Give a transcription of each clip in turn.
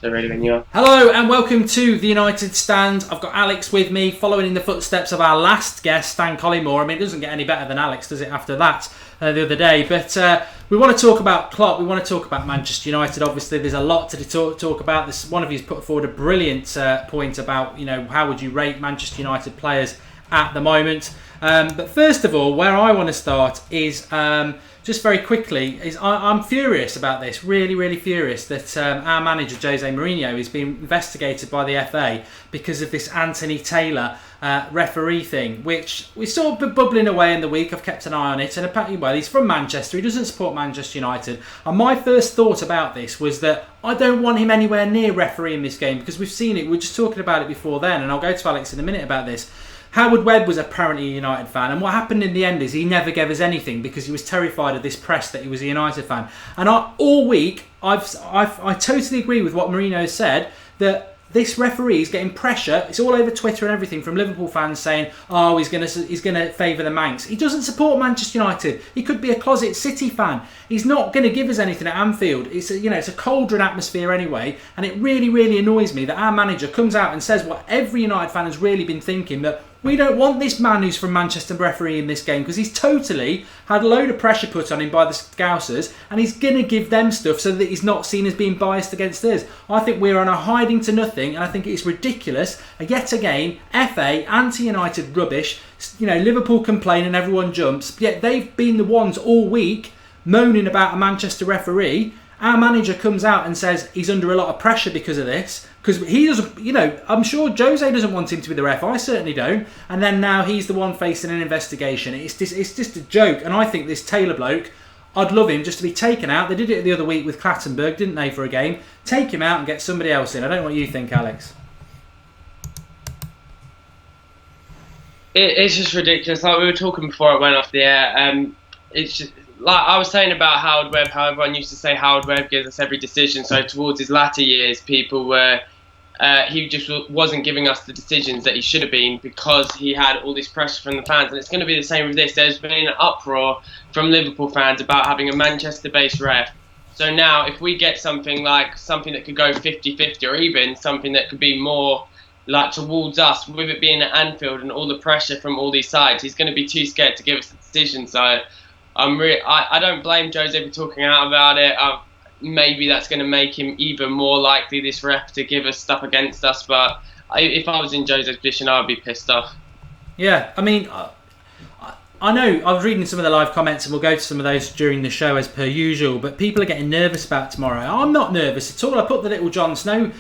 So ready when you are. Hello and welcome to the United Stand. I've got Alex with me, following in the footsteps of our last guest, Stan Collymore. I mean, it doesn't get any better than Alex, does it, after that the other day? But we want to talk about Klopp. We want to talk about Manchester United. Obviously, there's a lot to talk about. This one of you's put forward a brilliant point about, how would you rate Manchester United players at the moment. But first of all, where I want to start is just very quickly, I'm furious about this, really furious that our manager Jose Mourinho is being investigated by the FA because of this Anthony Taylor referee thing, which we've sort of been bubbling away in the week. I've kept an eye on it, and apparently, well, he's from Manchester, he doesn't support Manchester United, and my first thought about this was that I don't want him anywhere near refereeing this game, because we've seen it, we were just talking about it before then, and I'll go to Alex in a minute about this. Howard Webb was apparently a United fan, and what happened in the end is he never gave us anything because he was terrified of this press that he was a United fan. And all week, I totally agree with what Mourinho said, that this referee is getting pressure. It's all over Twitter and everything from Liverpool fans saying, "Oh, he's going to favour the Manx." He doesn't support Manchester United. He could be a closet City fan. He's not going to give us anything at Anfield. It's a cauldron atmosphere anyway, and it really annoys me that our manager comes out and says what every United fan has really been thinking, that we don't want this man who's from Manchester refereeing this game, because he's totally had a load of pressure put on him by the Scousers, and he's going to give them stuff so that he's not seen as being biased against us. I think we're on a hiding to nothing, and I think it's ridiculous. Yet again, FA, anti-United rubbish. Liverpool complain and everyone jumps, yet they've been the ones all week moaning about a Manchester referee. Our manager comes out and says he's under a lot of pressure because of this. Because he doesn't, I'm sure Jose doesn't want him to be the ref. I certainly don't. And then now he's the one facing an investigation. It's just a joke. And I think this Taylor bloke, I'd love him just to be taken out. They did it the other week with Clattenburg, didn't they, for a game? Take him out and get somebody else in. I don't know what you think, Alex. It's just ridiculous. Like we were talking before it went off the air. It's just like I was saying about Howard Webb. How everyone used to say Howard Webb gives us every decision. So towards his latter years, people were. He just wasn't giving us the decisions that he should have been because he had all this pressure from the fans. And it's going to be the same with this. There's been an uproar from Liverpool fans about having a Manchester-based ref. So now if we get something that could go 50-50, or even something that could be more like towards us, with it being at Anfield and all the pressure from all these sides, he's going to be too scared to give us the decision. So I don't blame Jose for talking out about it. Maybe that's going to make him even more likely, this ref, to give us stuff against us. But if I was in Jose's position, I would be pissed off. Yeah, I mean, I know I was reading some of the live comments, and we'll go to some of those during the show as per usual, but people are getting nervous about tomorrow. I'm not nervous at all. I put the little Jon Snow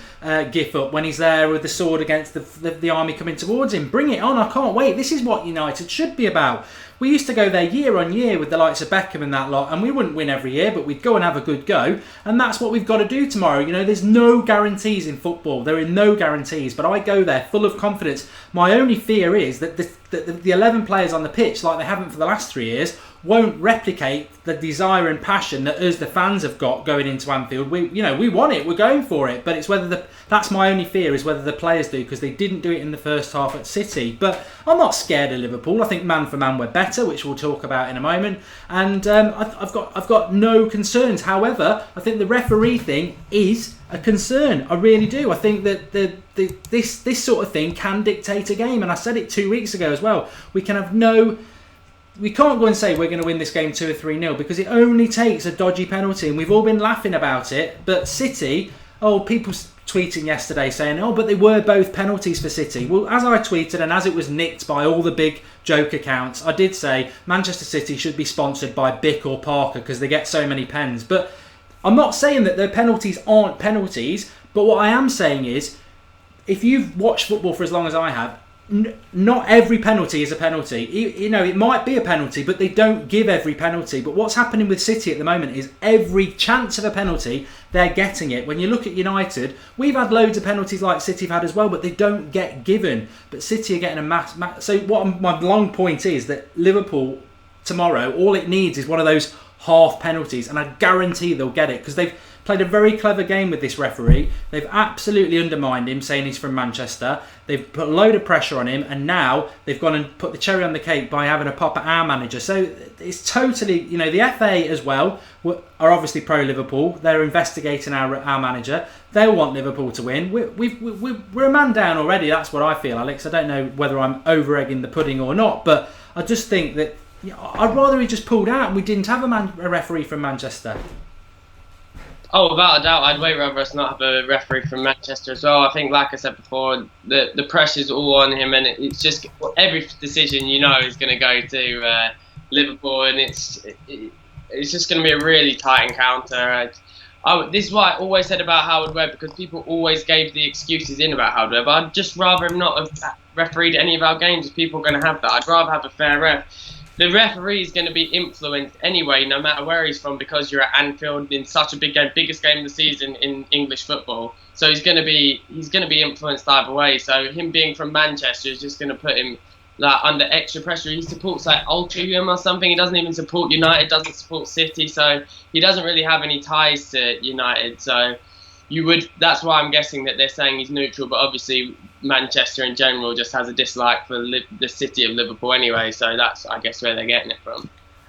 gif up when he's there with the sword against the army coming towards him. Bring it on, I can't wait. This is what United should be about. We used to go there year on year with the likes of Beckham and that lot, and we wouldn't win every year, but we'd go and have a good go, and that's what we've got to do tomorrow. There's no guarantees in football. There are no guarantees, but I go there full of confidence. My only fear is that the 11 players on the pitch, like they haven't for the last 3 years, won't replicate the desire and passion that us, the fans, have got going into Anfield. We want it, we're going for it, but it's whether that's my only fear, is whether the players do, because they didn't do it in the first half at City. But I'm not scared of Liverpool. I think man for man we're better, which we'll talk about in a moment, and I've got no concerns. However, I think the referee thing is a concern. I really do. I think that this sort of thing can dictate a game, and I said it 2 weeks ago as well. We can't go and say we're going to win this game 2 or 3-0, because it only takes a dodgy penalty, and we've all been laughing about it. But City, people tweeting yesterday saying, but they were both penalties for City. Well, as I tweeted, and as it was nicked by all the big joke accounts, I did say Manchester City should be sponsored by Bic or Parker because they get so many pens. But I'm not saying that their penalties aren't penalties, but what I am saying is, if you've watched football for as long as I have, not every penalty is a penalty. It might be a penalty, but they don't give every penalty. But what's happening with City at the moment is every chance of a penalty, they're getting it. When you look at United, we've had loads of penalties like City have had as well, but they don't get given. But City are getting a mass. So what my long point is that Liverpool tomorrow, all it needs is one of those half penalties, and I guarantee they'll get it, because played a very clever game with this referee. They've absolutely undermined him, saying he's from Manchester. They've put a load of pressure on him, and now they've gone and put the cherry on the cake by having a pop at our manager. So it's totally, the FA as well are obviously pro-Liverpool. They're investigating our manager. They'll want Liverpool to win. We're a man down already. That's what I feel, Alex. I don't know whether I'm over-egging the pudding or not, but I just think that I'd rather he just pulled out and we didn't have a referee from Manchester. Oh, without a doubt, I'd way rather us not have a referee from Manchester as well. I think, like I said before, the pressure's all on him, and it's just every decision is going to go to Liverpool, and it's just going to be a really tight encounter. This is what I always said about Howard Webb, because people always gave the excuses in about Howard Webb. I'd just rather him not have refereed any of our games if people are going to have that. I'd rather have a fair ref. The referee is going to be influenced anyway, no matter where he's from, because you're at Anfield in such a big game, biggest game of the season in English football. So he's going to be influenced either way. So him being from Manchester is just going to put him under extra pressure. He supports Ultium or something. He doesn't even support United, doesn't support City, so he doesn't really have any ties to United. So that's why I'm guessing that they're saying he's neutral, but obviously Manchester in general just has a dislike for the city of Liverpool anyway, so that's, I guess, where they're getting it from.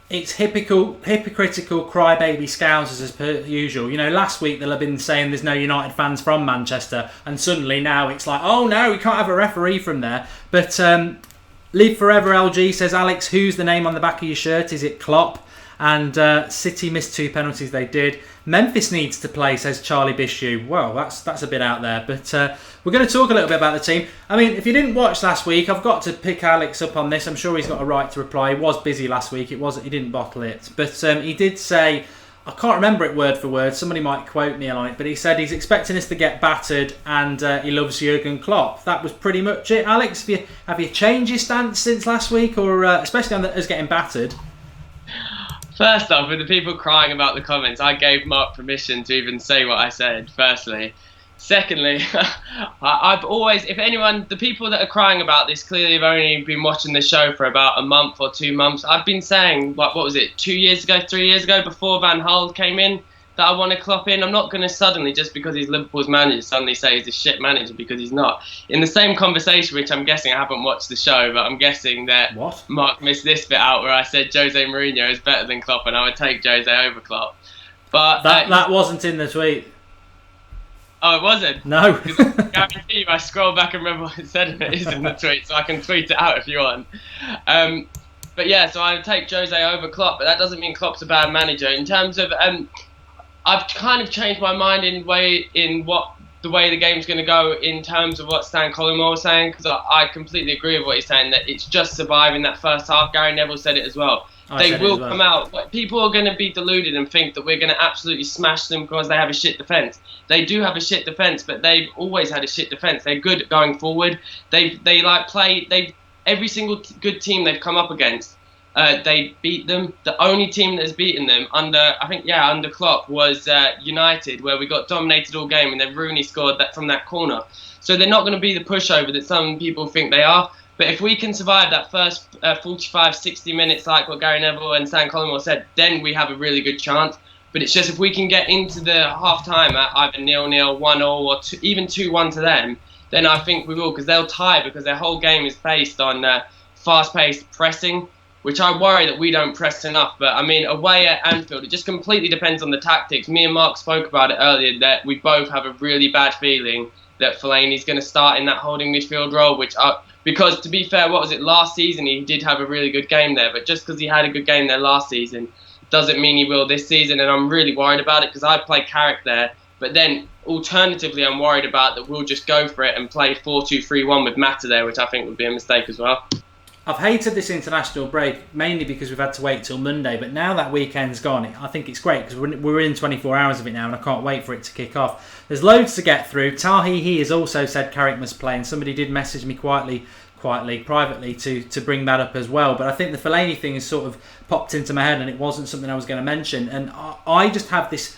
It's hypocritical crybaby Scousers as per usual. Last week they'll have been saying there's no United fans from Manchester, and suddenly now it's like, oh no, we can't have a referee from there. But Live Forever LG says, Alex, who's the name on the back of your shirt? Is it Klopp? And City missed 2 penalties, they did. Memphis needs to play, says Charlie Bishu. Well, that's a bit out there. But we're going to talk a little bit about the team. I mean, if you didn't watch last week, I've got to pick Alex up on this. I'm sure he's got a right to reply. He was busy last week. He didn't bottle it. But he did say, I can't remember it word for word. Somebody might quote me on it. But he said he's expecting us to get battered and he loves Jurgen Klopp. That was pretty much it. Alex, have you changed your stance since last week? Or especially on us getting battered? First off, with the people crying about the comments, I gave Mark permission to even say what I said, firstly. Secondly, I've always, the people that are crying about this clearly have only been watching the show for about a month or 2 months. I've been saying, what was it, 2 years ago, 3 years ago, before Van Gaal came in, that I want to Klopp in. I'm not going to suddenly, just because he's Liverpool's manager, suddenly say he's a shit manager, because he's not. In the same conversation, which I'm guessing, I haven't watched the show, but I'm guessing that Mark missed this bit out where I said Jose Mourinho is better than Klopp and I would take Jose over Klopp. But that wasn't in the tweet. Oh, it wasn't? No. I guarantee you, I scroll back and remember what it said, and it is in the tweet, so I can tweet it out if you want. But yeah, so I would take Jose over Klopp, but that doesn't mean Klopp's a bad manager. In terms of I've kind of changed my mind in the way the game's going to go in terms of what Stan Collymore was saying, because I completely agree with what he's saying, that it's just surviving that first half. Gary Neville said it as well. They will come out. People are going to be deluded and think that we're going to absolutely smash them because they have a shit defence. They do have a shit defence, but they've always had a shit defence. They're good at going forward. They every single good team they've come up against, they beat them. The only team that's beaten them under Klopp was United, where we got dominated all game, and then Rooney scored that from that corner. So they're not going to be the pushover that some people think they are. But if we can survive that first 45, 60 minutes, like what Gary Neville and Stan Collymore said, then we have a really good chance. But it's just if we can get into the half-time at either 0-0, 1-0, or even 2-1 to them, then I think we will, because they'll tie, because their whole game is based on fast-paced pressing, which I worry that we don't press enough. But, I mean, away at Anfield, it just completely depends on the tactics. Me and Mark spoke about it earlier, that we both have a really bad feeling that Fellaini's going to start in that holding midfield role, because, to be fair, last season he did have a really good game there, but just because he had a good game there last season doesn't mean he will this season, and I'm really worried about it, because I play Carrick there. But then, alternatively, I'm worried about that we'll just go for it and play 4-2-3-1 with Mata there, which I think would be a mistake as well. I've hated this international break, mainly because we've had to wait till Monday, but now that weekend's gone, I think it's great, because we're in 24 hours of it now, and I can't wait for it to kick off. There's loads to get through. Tahihi has also said Carrick must play, and somebody did message me privately to bring that up as well. But I think the Fellaini thing has sort of popped into my head, and it wasn't something I was going to mention. And I just have this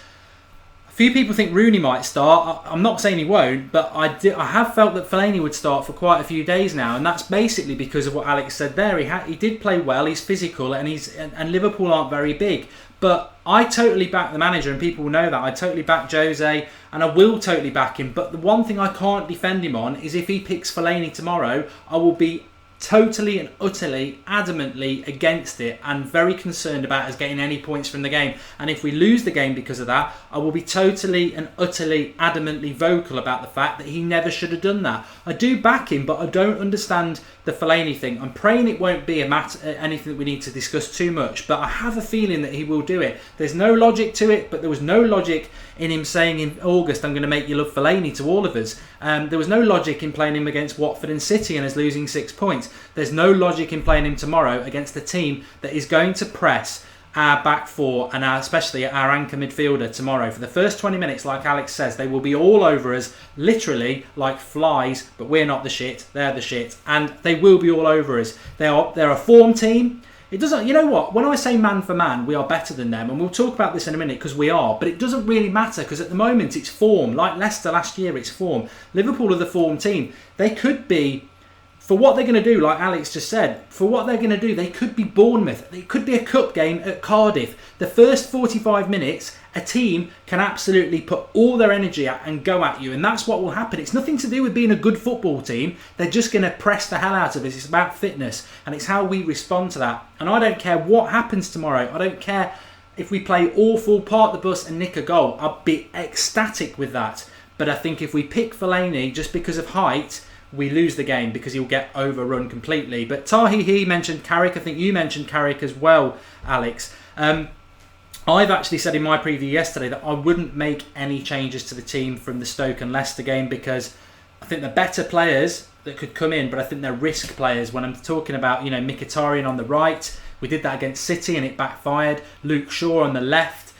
few people think Rooney might start. I'm not saying he won't, but I have felt that Fellaini would start for quite a few days now, and that's basically because of what Alex said there. He did play well. He's physical, and Liverpool aren't very big. But I totally back the manager, and people will know that. I totally back Jose, and I will totally back him. But the one thing I can't defend him on is if he picks Fellaini tomorrow, I will be totally and utterly, adamantly against it, and very concerned about us getting any points from the game. And if we lose the game because of that, I will be totally and utterly, adamantly vocal about the fact that he never should have done that. I do back him, but I don't understand the Fellaini thing. I'm praying it won't be anything that we need to discuss too much, but I have a feeling that he will do it. There's no logic to it, but there was no logic in him saying in August, I'm going to make you love Fellaini to all of us. There was no logic in playing him against Watford and City and us losing 6 points. There's no logic in playing him tomorrow against a team that is going to press our back four and especially our anchor midfielder tomorrow. For the first 20 minutes, like Alex says, they will be all over us, literally like flies, but we're not the shit, they're the shit, and they will be all over us. They're a form team. It doesn't, you know what, when I say man for man, we are better than them, and we'll talk about this in a minute because we are, but it doesn't really matter because at the moment it's form. Like Leicester last year, it's form. Liverpool are the form team. They could be, for what they're going to do, like Alex just said, for what they're going to do, they could be Bournemouth. It could be a cup game at Cardiff. The first 45 minutes, a team can absolutely put all their energy at and go at you, and that's what will happen. It's nothing to do with being a good football team. They're just going to press the hell out of us. It's about fitness, and it's how we respond to that. And I don't care what happens tomorrow. I don't care if we play awful, park the bus and nick a goal. I'll be ecstatic with that. But I think if we pick Fellaini just because of height, we lose the game because he'll get overrun completely. But he mentioned Carrick. I think you mentioned Carrick as well, Alex. I've actually said in my preview yesterday that I wouldn't make any changes to the team from the Stoke and Leicester game because I think they're better players that could come in, but I think they're risk players. When I'm talking about, Mkhitaryan on the right, we did that against City and it backfired. Luke Shaw on the left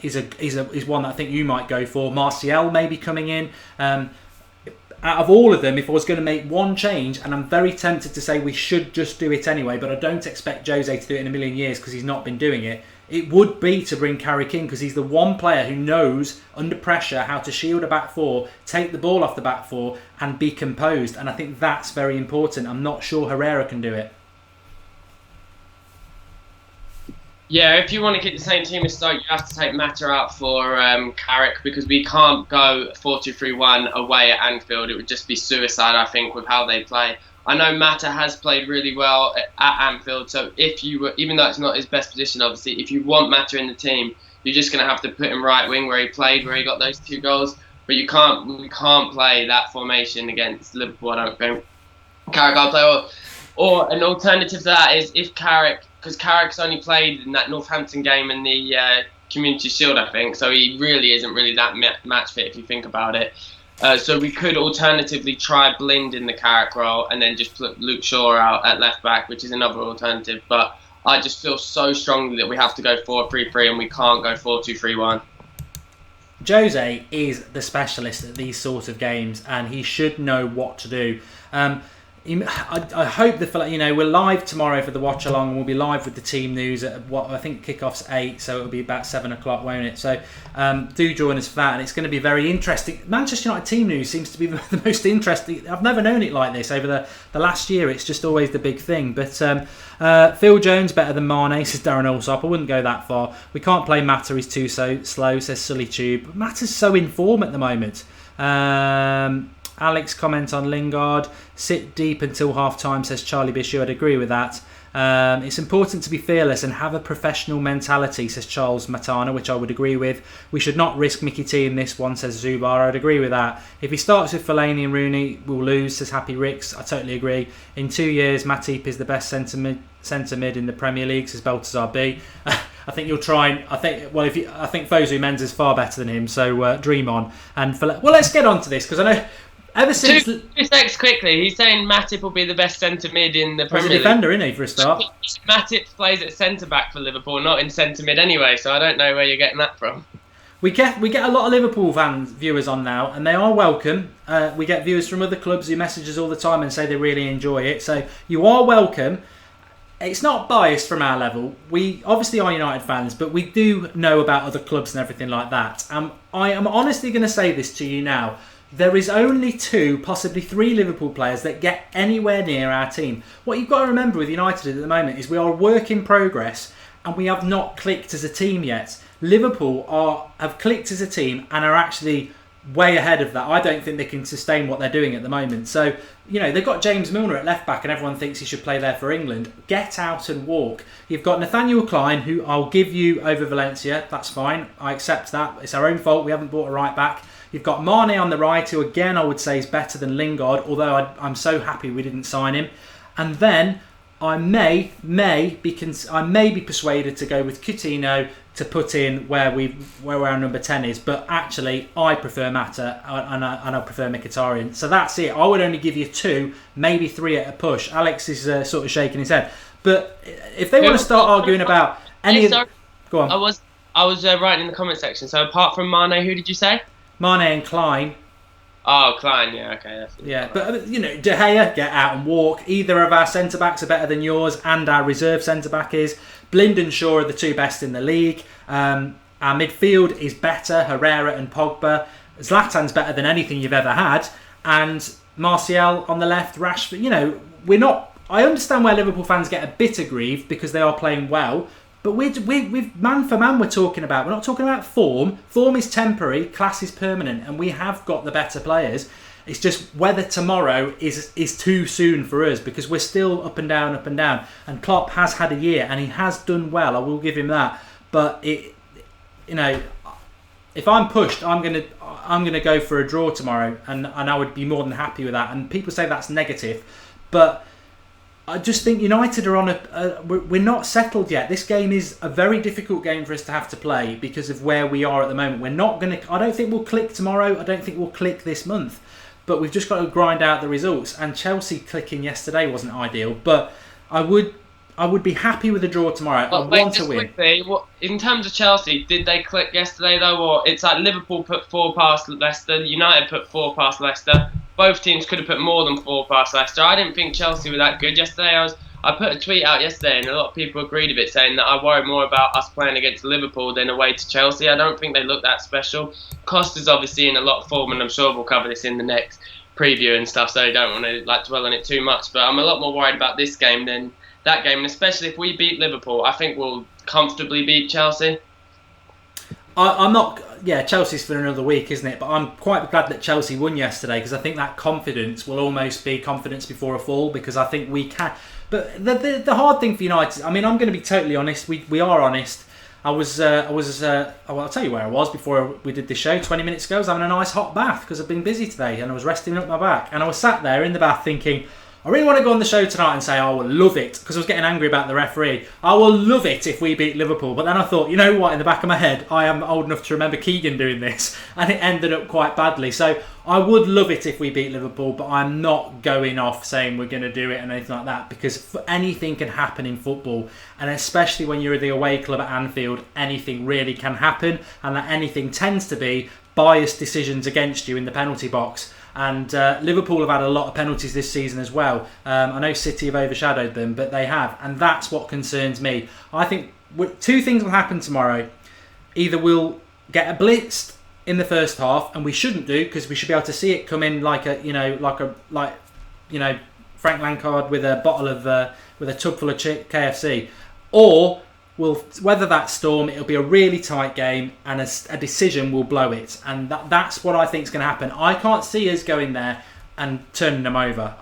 is one that I think you might go for. Martial maybe coming in. Out of all of them, if I was going to make one change, and I'm very tempted to say we should just do it anyway, but I don't expect Jose to do it in a million years because he's not been doing it, it would be to bring Carrick in because he's the one player who knows under pressure how to shield a back four, take the ball off the back four and be composed, and I think that's very important. I'm not sure Herrera can do it. Yeah, if you want to keep the same team as Stoke, you have to take Mata out for Carrick because we can't go 4-2-3-1 away at Anfield. It would just be suicide, I think, with how they play. I know Mata has played really well at Anfield, so if you were, even though it's not his best position, obviously, if you want Mata in the team, you're just going to have to put him right wing where he played, where he got those 2 goals. But we can't play that formation against Liverpool, I don't think. Carrick, I'll play. Or an alternative to that is if Carrick, because Carrick's only played in that Northampton game in the Community Shield, I think, so he really isn't that match fit if you think about it. So we could alternatively try Blind in the Carrick role and then just put Luke Shaw out at left back, which is another alternative. But I just feel so strongly that we have to go 4-3-3 and we can't go 4-2-3-1. Jose is the specialist at these sort of games and he should know what to do. I hope that we're live tomorrow for the watch along, and we'll be live with the team news at what I think kickoff's 8, so it'll be about 7 o'clock, won't it? So do join us for that, and it's going to be very interesting. Manchester United team news seems to be the most interesting. I've never known it like this over the last year. It's just always the big thing. But Phil Jones better than Mane, says Darren Allsop. I wouldn't go that far. We can't play Mata, he's too slow, says Sully Tube. Mata's so in form at the moment. Alex comment on Lingard. Sit deep until half-time, says Charlie Bishu. I'd agree with that. It's important to be fearless and have a professional mentality, says Charles Matana, which I would agree with. We should not risk Mickey T in this one, says Zubar. I'd agree with that. If he starts with Fellaini and Rooney, we'll lose, says Happy Ricks. I totally agree. In 2 years, Matip is the best centre mid in the Premier League, says Baltazar B. I think you'll try and I think Fosu Menz is far better than him, so dream on. And let's get on to this because I know. Ever since 2 seconds quickly, he's saying Matip will be the best centre mid in the Premier League. He's a defender, isn't he, for a start? Matip plays at centre back for Liverpool, not in centre mid anyway. So I don't know where you're getting that from. We get a lot of Liverpool viewers on now, and they are welcome. We get viewers from other clubs who message us all the time and say they really enjoy it. So you are welcome. it's not biased from our level. We obviously are United fans, but we do know about other clubs and everything like that. I am honestly going to say this to you now. There is only 2, possibly 3 Liverpool players that get anywhere near our team. What you've got to remember with United at the moment is we are a work in progress and we have not clicked as a team yet. Liverpool have clicked as a team and are actually way ahead of that. I don't think they can sustain what they're doing at the moment. So, they've got James Milner at left back and everyone thinks he should play there for England. Get out and walk. You've got Nathaniel Klein, who I'll give you over Valencia. That's fine. I accept that. It's our own fault. We haven't bought a right back. You've got Mane on the right, who again I would say is better than Lingard, although I'm so happy we didn't sign him. And then I may be persuaded to go with Coutinho to put in where our number 10 is, but actually I prefer Mata and I prefer Mkhitaryan. So that's it. I would only give you 2, maybe 3 at a push. Alex is sort of shaking his head. But if they want to start arguing about any go on. I was writing in the comment section. So apart from Mane, who did you say? Mane and Klein. Oh, Klein, yeah, okay. But De Gea, get out and walk. Either of our centre-backs are better than yours, and our reserve centre-back is. Blind and Shaw are the 2 best in the league. Our midfield is better, Herrera and Pogba. Zlatan's better than anything you've ever had. And Martial on the left, Rashford. We're not... I understand where Liverpool fans get a bit aggrieved because they are playing well. But we've man for man we're talking about. We're not talking about form. Form is temporary, class is permanent, and we have got the better players. It's just whether tomorrow is too soon for us because we're still up and down, up and down. And Klopp has had a year and he has done well. I will give him that. But if I'm pushed, I'm gonna go for a draw tomorrow, and I would be more than happy with that. And people say that's negative, but I just think United are on we're not settled yet. This game is a very difficult game for us to have to play because of where we are at the moment. I don't think we'll click tomorrow. I don't think we'll click this month. But we've just got to grind out the results. And Chelsea clicking yesterday wasn't ideal. But I would be happy with a draw tomorrow. I want to win. Quickly, in terms of Chelsea, did they click yesterday though? Or it's like Liverpool put 4 past Leicester, United put 4 past Leicester. Both teams could have put more than 4 past Leicester. I didn't think Chelsea were that good yesterday. I put a tweet out yesterday and a lot of people agreed with it, saying that I worry more about us playing against Liverpool than away to Chelsea. I don't think they look that special. Costa's obviously in a lot of form, and I'm sure we'll cover this in the next preview and stuff, so I don't want to dwell on it too much. But I'm a lot more worried about this game than that game, and especially if we beat Liverpool, I think we'll comfortably beat Chelsea. I'm not... Yeah, Chelsea's for another week, isn't it? But I'm quite glad that Chelsea won yesterday because I think that confidence will almost be confidence before a fall because I think we can... But the hard thing for United... I mean, I'm going to be totally honest. We are honest. I'll tell you where I was before we did this show 20 minutes ago. I was having a nice hot bath because I've been busy today and I was resting up my back. And I was sat there in the bath thinking... I really want to go on the show tonight and say I will love it because I was getting angry about the referee. I will love it if we beat Liverpool. But then I thought, you know what, in the back of my head, I am old enough to remember Keegan doing this and it ended up quite badly. So I would love it if we beat Liverpool, but I'm not going off saying we're going to do it and anything like that because anything can happen in football, and especially when you're the away club at Anfield, anything really can happen, and that anything tends to be biased decisions against you in the penalty box. And Liverpool have had a lot of penalties this season as well. I know City have overshadowed them, but they have. And that's what concerns me. I think 2 things will happen tomorrow. Either we'll get blitzed in the first half, and we shouldn't do because we should be able to see it come in like Frank Lampard with a bottle of with a tub full of KFC, or we'll weather that storm. It'll be a really tight game and a decision will blow it. And that's what I think is going to happen. I can't see us going there and turning them over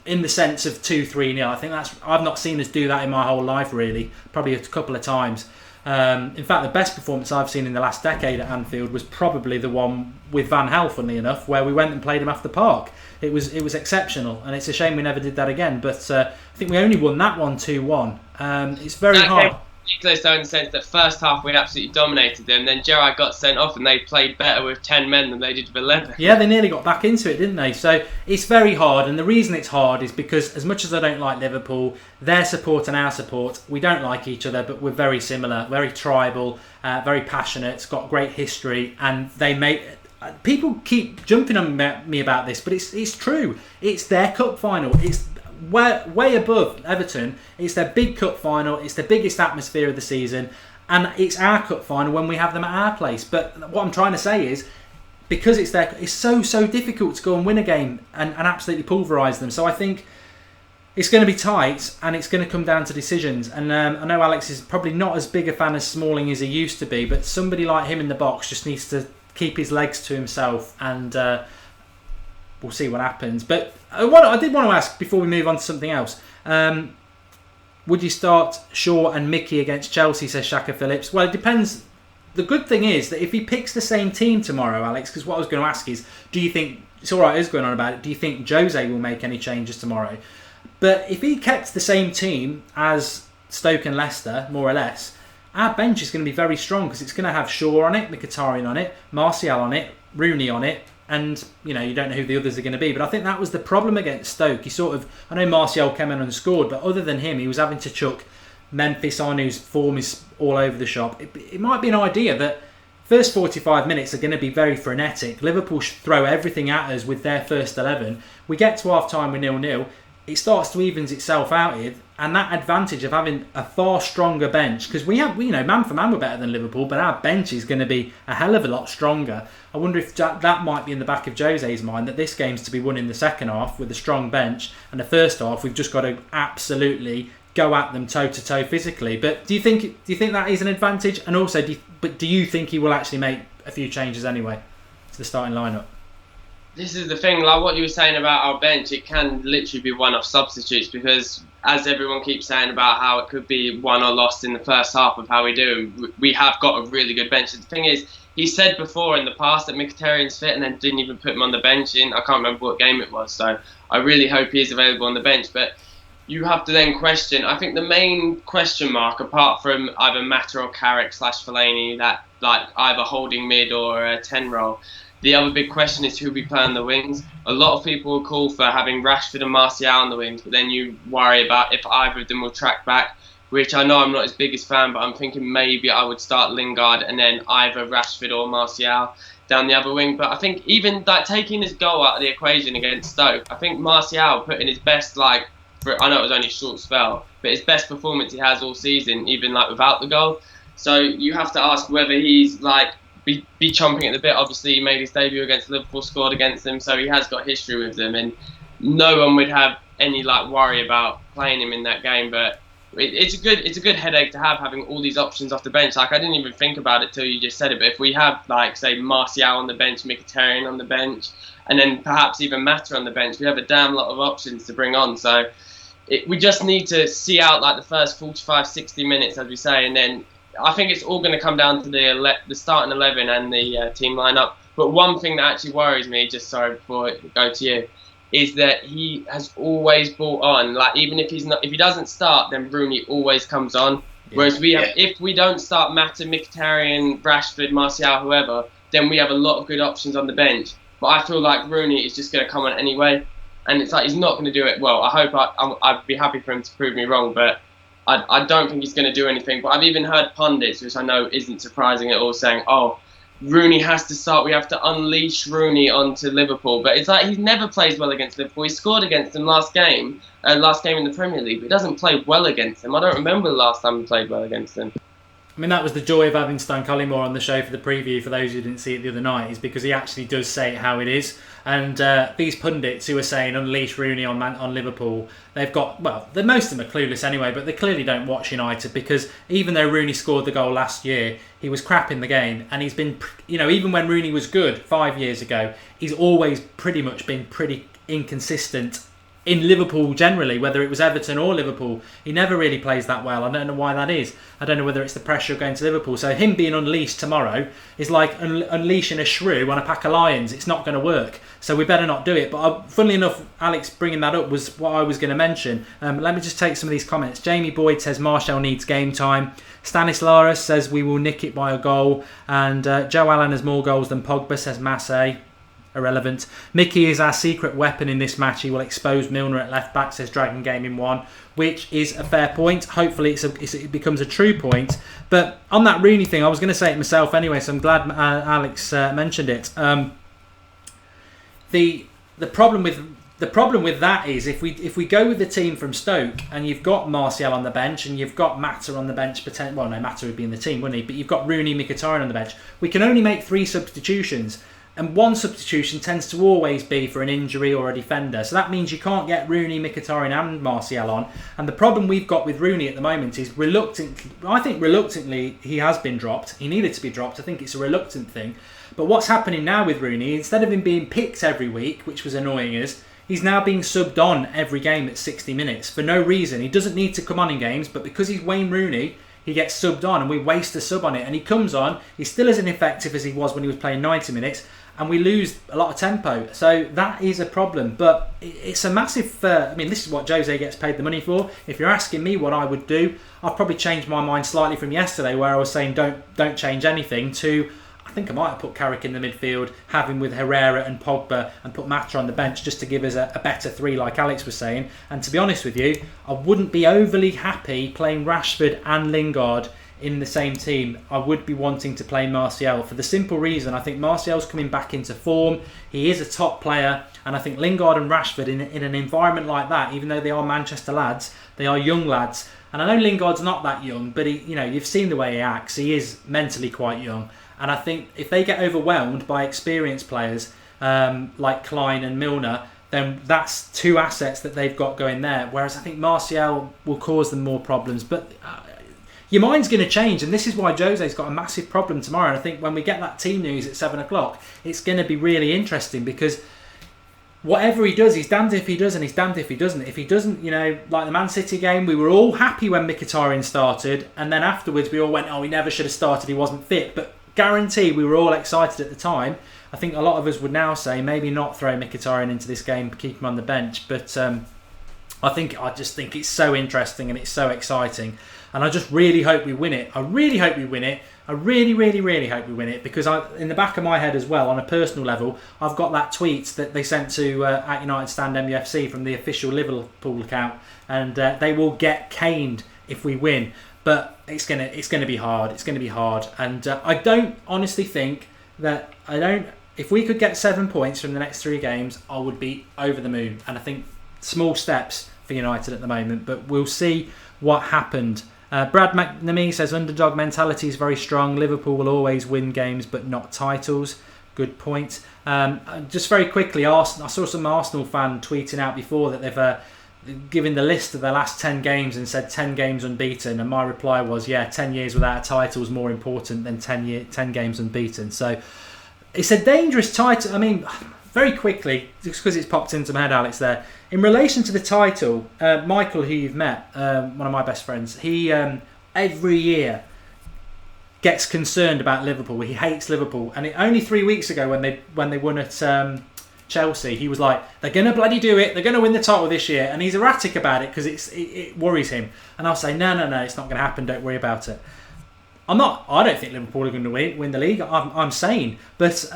in the sense of 2-3-0. I think I've not seen us do that in my whole life really, probably a couple of times. In fact, the best performance I've seen in the last decade at Anfield was probably the one with Van Gaal, funnily enough, where we went and played him after Park. It was exceptional, and it's a shame we never did that again. But I think we only won that one 2-1. It's very hard. Ridiculous though, in the sense that first half we absolutely dominated them, then Gerrard got sent off and they played better with 10 men than they did with 11. Yeah, they nearly got back into it, didn't they? So it's very hard, and the reason it's hard is because as much as I don't like Liverpool, their support and our support, we don't like each other, but we're very similar, very tribal, very passionate, it's got great history, and they make... People keep jumping on me about this, but it's true. It's their cup final. way above Everton. It's their big cup final. It's the biggest atmosphere of the season. And it's our cup final when we have them at our place. But what I'm trying to say is, because it's so difficult to go and win a game and absolutely pulverise them. So I think it's going to be tight and it's going to come down to decisions. And I know Alex is probably not as big a fan of Smalling as he used to be, but somebody like him in the box just needs to keep his legs to himself, and we'll see what happens. But I did want to ask, before we move on to something else, would you start Shaw and Mickey against Chelsea, says Shaka Phillips? Well, it depends. The good thing is that if he picks the same team tomorrow, Alex, because what I was going to ask is, do you think, it's all right, I was going on about it, do you think Jose will make any changes tomorrow? But if he kept the same team as Stoke and Leicester, more or less, our bench is going to be very strong, because it's going to have Shaw on it, Mkhitaryan on it, Martial on it, Rooney on it, and you don't know who the others are going to be. But I think that was the problem against Stoke. I know Martial came in and scored, but other than him, he was having to chuck Memphis on, whose form is all over the shop. It might be an idea that first 45 minutes are going to be very frenetic. Liverpool should throw everything at us with their first 11. We get to half time with 0-0. It starts to evens itself out here, and that advantage of having a far stronger bench, because we man for man we're better than Liverpool, but our bench is going to be a hell of a lot stronger. I wonder if that might be in the back of Jose's mind, that this game's to be won in the second half with a strong bench, and the first half we've just got to absolutely go at them toe to toe physically. But do you think that is an advantage? And also, do you think he will actually make a few changes anyway to the starting lineup? This is the thing, like what you were saying about our bench, it can literally be one-off substitutes, because as everyone keeps saying about how it could be won or lost in the first half of how we do, we have got a really good bench. The thing is, he said before in the past that Mkhitaryan's fit and then didn't even put him on the bench I can't remember what game it was, so I really hope he is available on the bench. But you have to then question, I think the main question mark, apart from either Mata or Carrick / Fellaini, that like either holding mid or a 10 role, the other big question is who we play on the wings. A lot of people will call for having Rashford and Martial on the wings, but then you worry about if either of them will track back, which I know I'm not his biggest fan, but I'm thinking maybe I would start Lingard and then either Rashford or Martial down the other wing. But I think even like taking his goal out of the equation against Stoke, I think Martial put in his best, I know it was only a short spell, but his best performance he has all season, even like without the goal. So you have to ask whether he's be chomping at the bit. Obviously, he made his debut against Liverpool, scored against them, so he has got history with them, and no one would have any worry about playing him in that game. But it's a good headache to have, having all these options off the bench. I didn't even think about it till you just said it. But if we have say Martial on the bench, Mkhitaryan on the bench, and then perhaps even Mata on the bench, we have a damn lot of options to bring on. So we just need to see out the first 45, 60 minutes, as we say, and then I think it's all going to come down to the starting 11 and the team lineup. But one thing that actually worries me, just sorry before I go to you, is that he has always brought on, even if he doesn't start, then Rooney always comes on. Yeah. Whereas if we don't start Mata, Mkhitaryan, Rashford, Martial, whoever, then we have a lot of good options on the bench. But I feel like Rooney is just going to come on anyway, and it's he's not going to do it well. I hope I'd be happy for him to prove me wrong, but I don't think he's going to do anything. But I've even heard pundits, which I know isn't surprising at all, saying, Rooney has to start. We have to unleash Rooney onto Liverpool. But it's he never plays well against Liverpool. He scored against them last game in the Premier League, but he doesn't play well against them. I don't remember the last time he played well against them. I mean, that was the joy of having Stan Collymore on the show for the preview, for those who didn't see it the other night, is because he actually does say it how it is. And these pundits who are saying unleash Rooney on Liverpool, they've got, most of them are clueless anyway, but they clearly don't watch United, because even though Rooney scored the goal last year, he was crap in the game, and he's been, even when Rooney was good 5 years ago, he's always pretty much been pretty inconsistent in Liverpool generally, whether it was Everton or Liverpool. He never really plays that well. I don't know why that is. I don't know whether it's the pressure of going to Liverpool. So him being unleashed tomorrow is like unleashing a shrew on a pack of lions. It's not going to work. So we better not do it. But funnily enough, Alex bringing that up was what I was going to mention. Let me just take some of these comments. Jamie Boyd says Martial needs game time. Stanislaus says we will nick it by a goal. And Joe Allen has more goals than Pogba, says Massey. Irrelevant. Mickey is our secret weapon in this match. He will expose Milner at left back, says Dragon Gaming 1, which is a fair point. Hopefully it becomes a true point. But on that Rooney thing, I was going to say it myself anyway, so I'm glad Alex mentioned it. The problem with the problem with that is if we go with the team from Stoke and you've got Martial on the bench and you've got Mata on the bench, well, no, Mata would be in the team, wouldn't he? But you've got Rooney, Mkhitaryan on the bench. We can only make 3 substitutions, and one substitution tends to always be for an injury or a defender. So that means you can't get Rooney, Mkhitaryan and Martial on. And the problem we've got with Rooney at the moment is reluctantly he has been dropped. He needed to be dropped. I think it's a reluctant thing. But what's happening now with Rooney, instead of him being picked every week, which was annoying us, he's now being subbed on every game at 60 minutes for no reason. He doesn't need to come on in games, but because he's Wayne Rooney, he gets subbed on and we waste a sub on it. And he comes on, he's still as ineffective as he was when he was playing 90 minutes, and we lose a lot of tempo. So that is a problem. But it's a massive... this is what Jose gets paid the money for. If you're asking me what I would do, I've probably changed my mind slightly from yesterday where I was saying don't change anything to... I think I might have put Carrick in the midfield, have him with Herrera and Pogba, and put Mata on the bench just to give us a better 3 like Alex was saying. And to be honest with you, I wouldn't be overly happy playing Rashford and Lingard in the same team. I would be wanting to play Martial for the simple reason I think Martial's coming back into form. He is a top player, and I think Lingard and Rashford in an environment like that, even though they are Manchester lads, they are young lads. And I know Lingard's not that young, but you've seen the way he acts. He is mentally quite young. And I think if they get overwhelmed by experienced players like Klein and Milner, then that's 2 assets that they've got going there. Whereas I think Martial will cause them more problems. But your mind's going to change, and this is why Jose's got a massive problem tomorrow. And I think when we get that team news at 7 o'clock, it's going to be really interesting because whatever he does, he's damned if he does and he's damned if he doesn't. If he doesn't, like the Man City game, we were all happy when Mkhitaryan started, and then afterwards we all went, oh, he never should have started, he wasn't fit. But guarantee we were all excited at the time. I think a lot of us would now say maybe not throw Mkhitaryan into this game, keep him on the bench. But I just think it's so interesting and it's so exciting. And I just really hope we win it. I really hope we win it. I really, really, really hope we win it, because in the back of my head as well, on a personal level, I've got that tweet that they sent to at United Stand MUFC from the official Liverpool account, and they will get caned if we win. But it's gonna be hard. It's gonna be hard, and I don't honestly think that if we could get 7 points from the next 3 games, I would be over the moon. And I think small steps for United at the moment, but we'll see what happened. Brad McNamee says underdog mentality is very strong. Liverpool will always win games, but not titles. Good point. Just very quickly, I saw some Arsenal fan tweeting out before that they've given the list of their last 10 games and said 10 games unbeaten, and my reply was, 10 years without a title is more important than 10 games unbeaten. So it's a dangerous title. I mean, very quickly, just because it's popped into my head, Alex, there. In relation to the title, Michael, who you've met, one of my best friends, he every year gets concerned about Liverpool. He hates Liverpool. And only 3 weeks ago when they won at Chelsea, he was like, they're going to bloody do it. They're going to win the title this year. And he's erratic about it because it worries him. And I'll say, no, it's not going to happen. Don't worry about it. I don't think Liverpool are going to win the league. I'm sane. But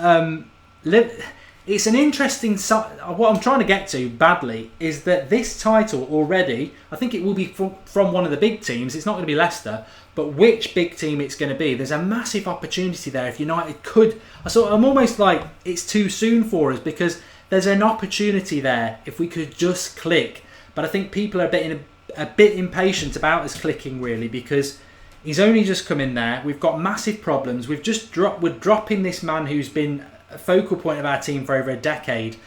it's an interesting... What I'm trying to get to badly is that this title already, I think it will be from one of the big teams. It's not going to be Leicester, but which big team it's going to be. There's a massive opportunity there if United could... I'm almost like it's too soon for us, because there's an opportunity there if we could just click. But I think people are a bit impatient about us clicking, really, because he's only just come in there. We've got massive problems. We're dropping this man who's been a focal point of our team for over a decade.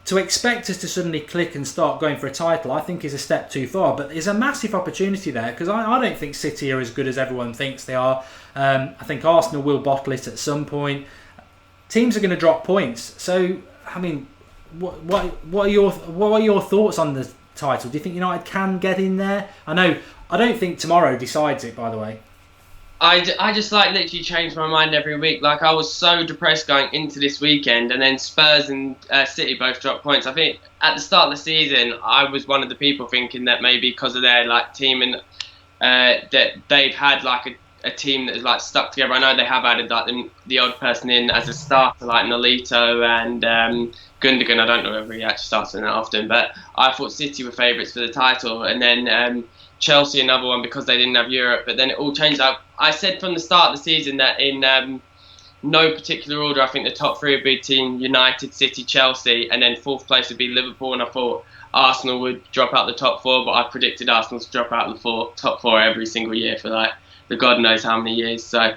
To expect us to suddenly click and start going for a title, I think is a step too far. But there's a massive opportunity there, because I don't think City are as good as everyone thinks they are. I think Arsenal will bottle it at some point. Teams are going to drop points. So, I mean, what are your thoughts on the title? Do you think United can get in there? I don't think tomorrow decides it, by the way. I just literally change my mind every week. Like, I was so depressed going into this weekend, and then Spurs and City both dropped points. I think at the start of the season, I was one of the people thinking that maybe because of their team and that they've had a team that is stuck together. I know they have added the odd person in as a starter, like Nolito and Gundogan. I don't know whether he actually starts in that often, but I thought City were favourites for the title, and then Chelsea another one because they didn't have Europe. But then it all changed. I said from the start of the season that in no particular order, I think the top three would be Team United, City, Chelsea, and then fourth place would be Liverpool. And I thought Arsenal would drop out the top four, but I predicted Arsenal to drop out the top four every single year for like the God knows how many years. So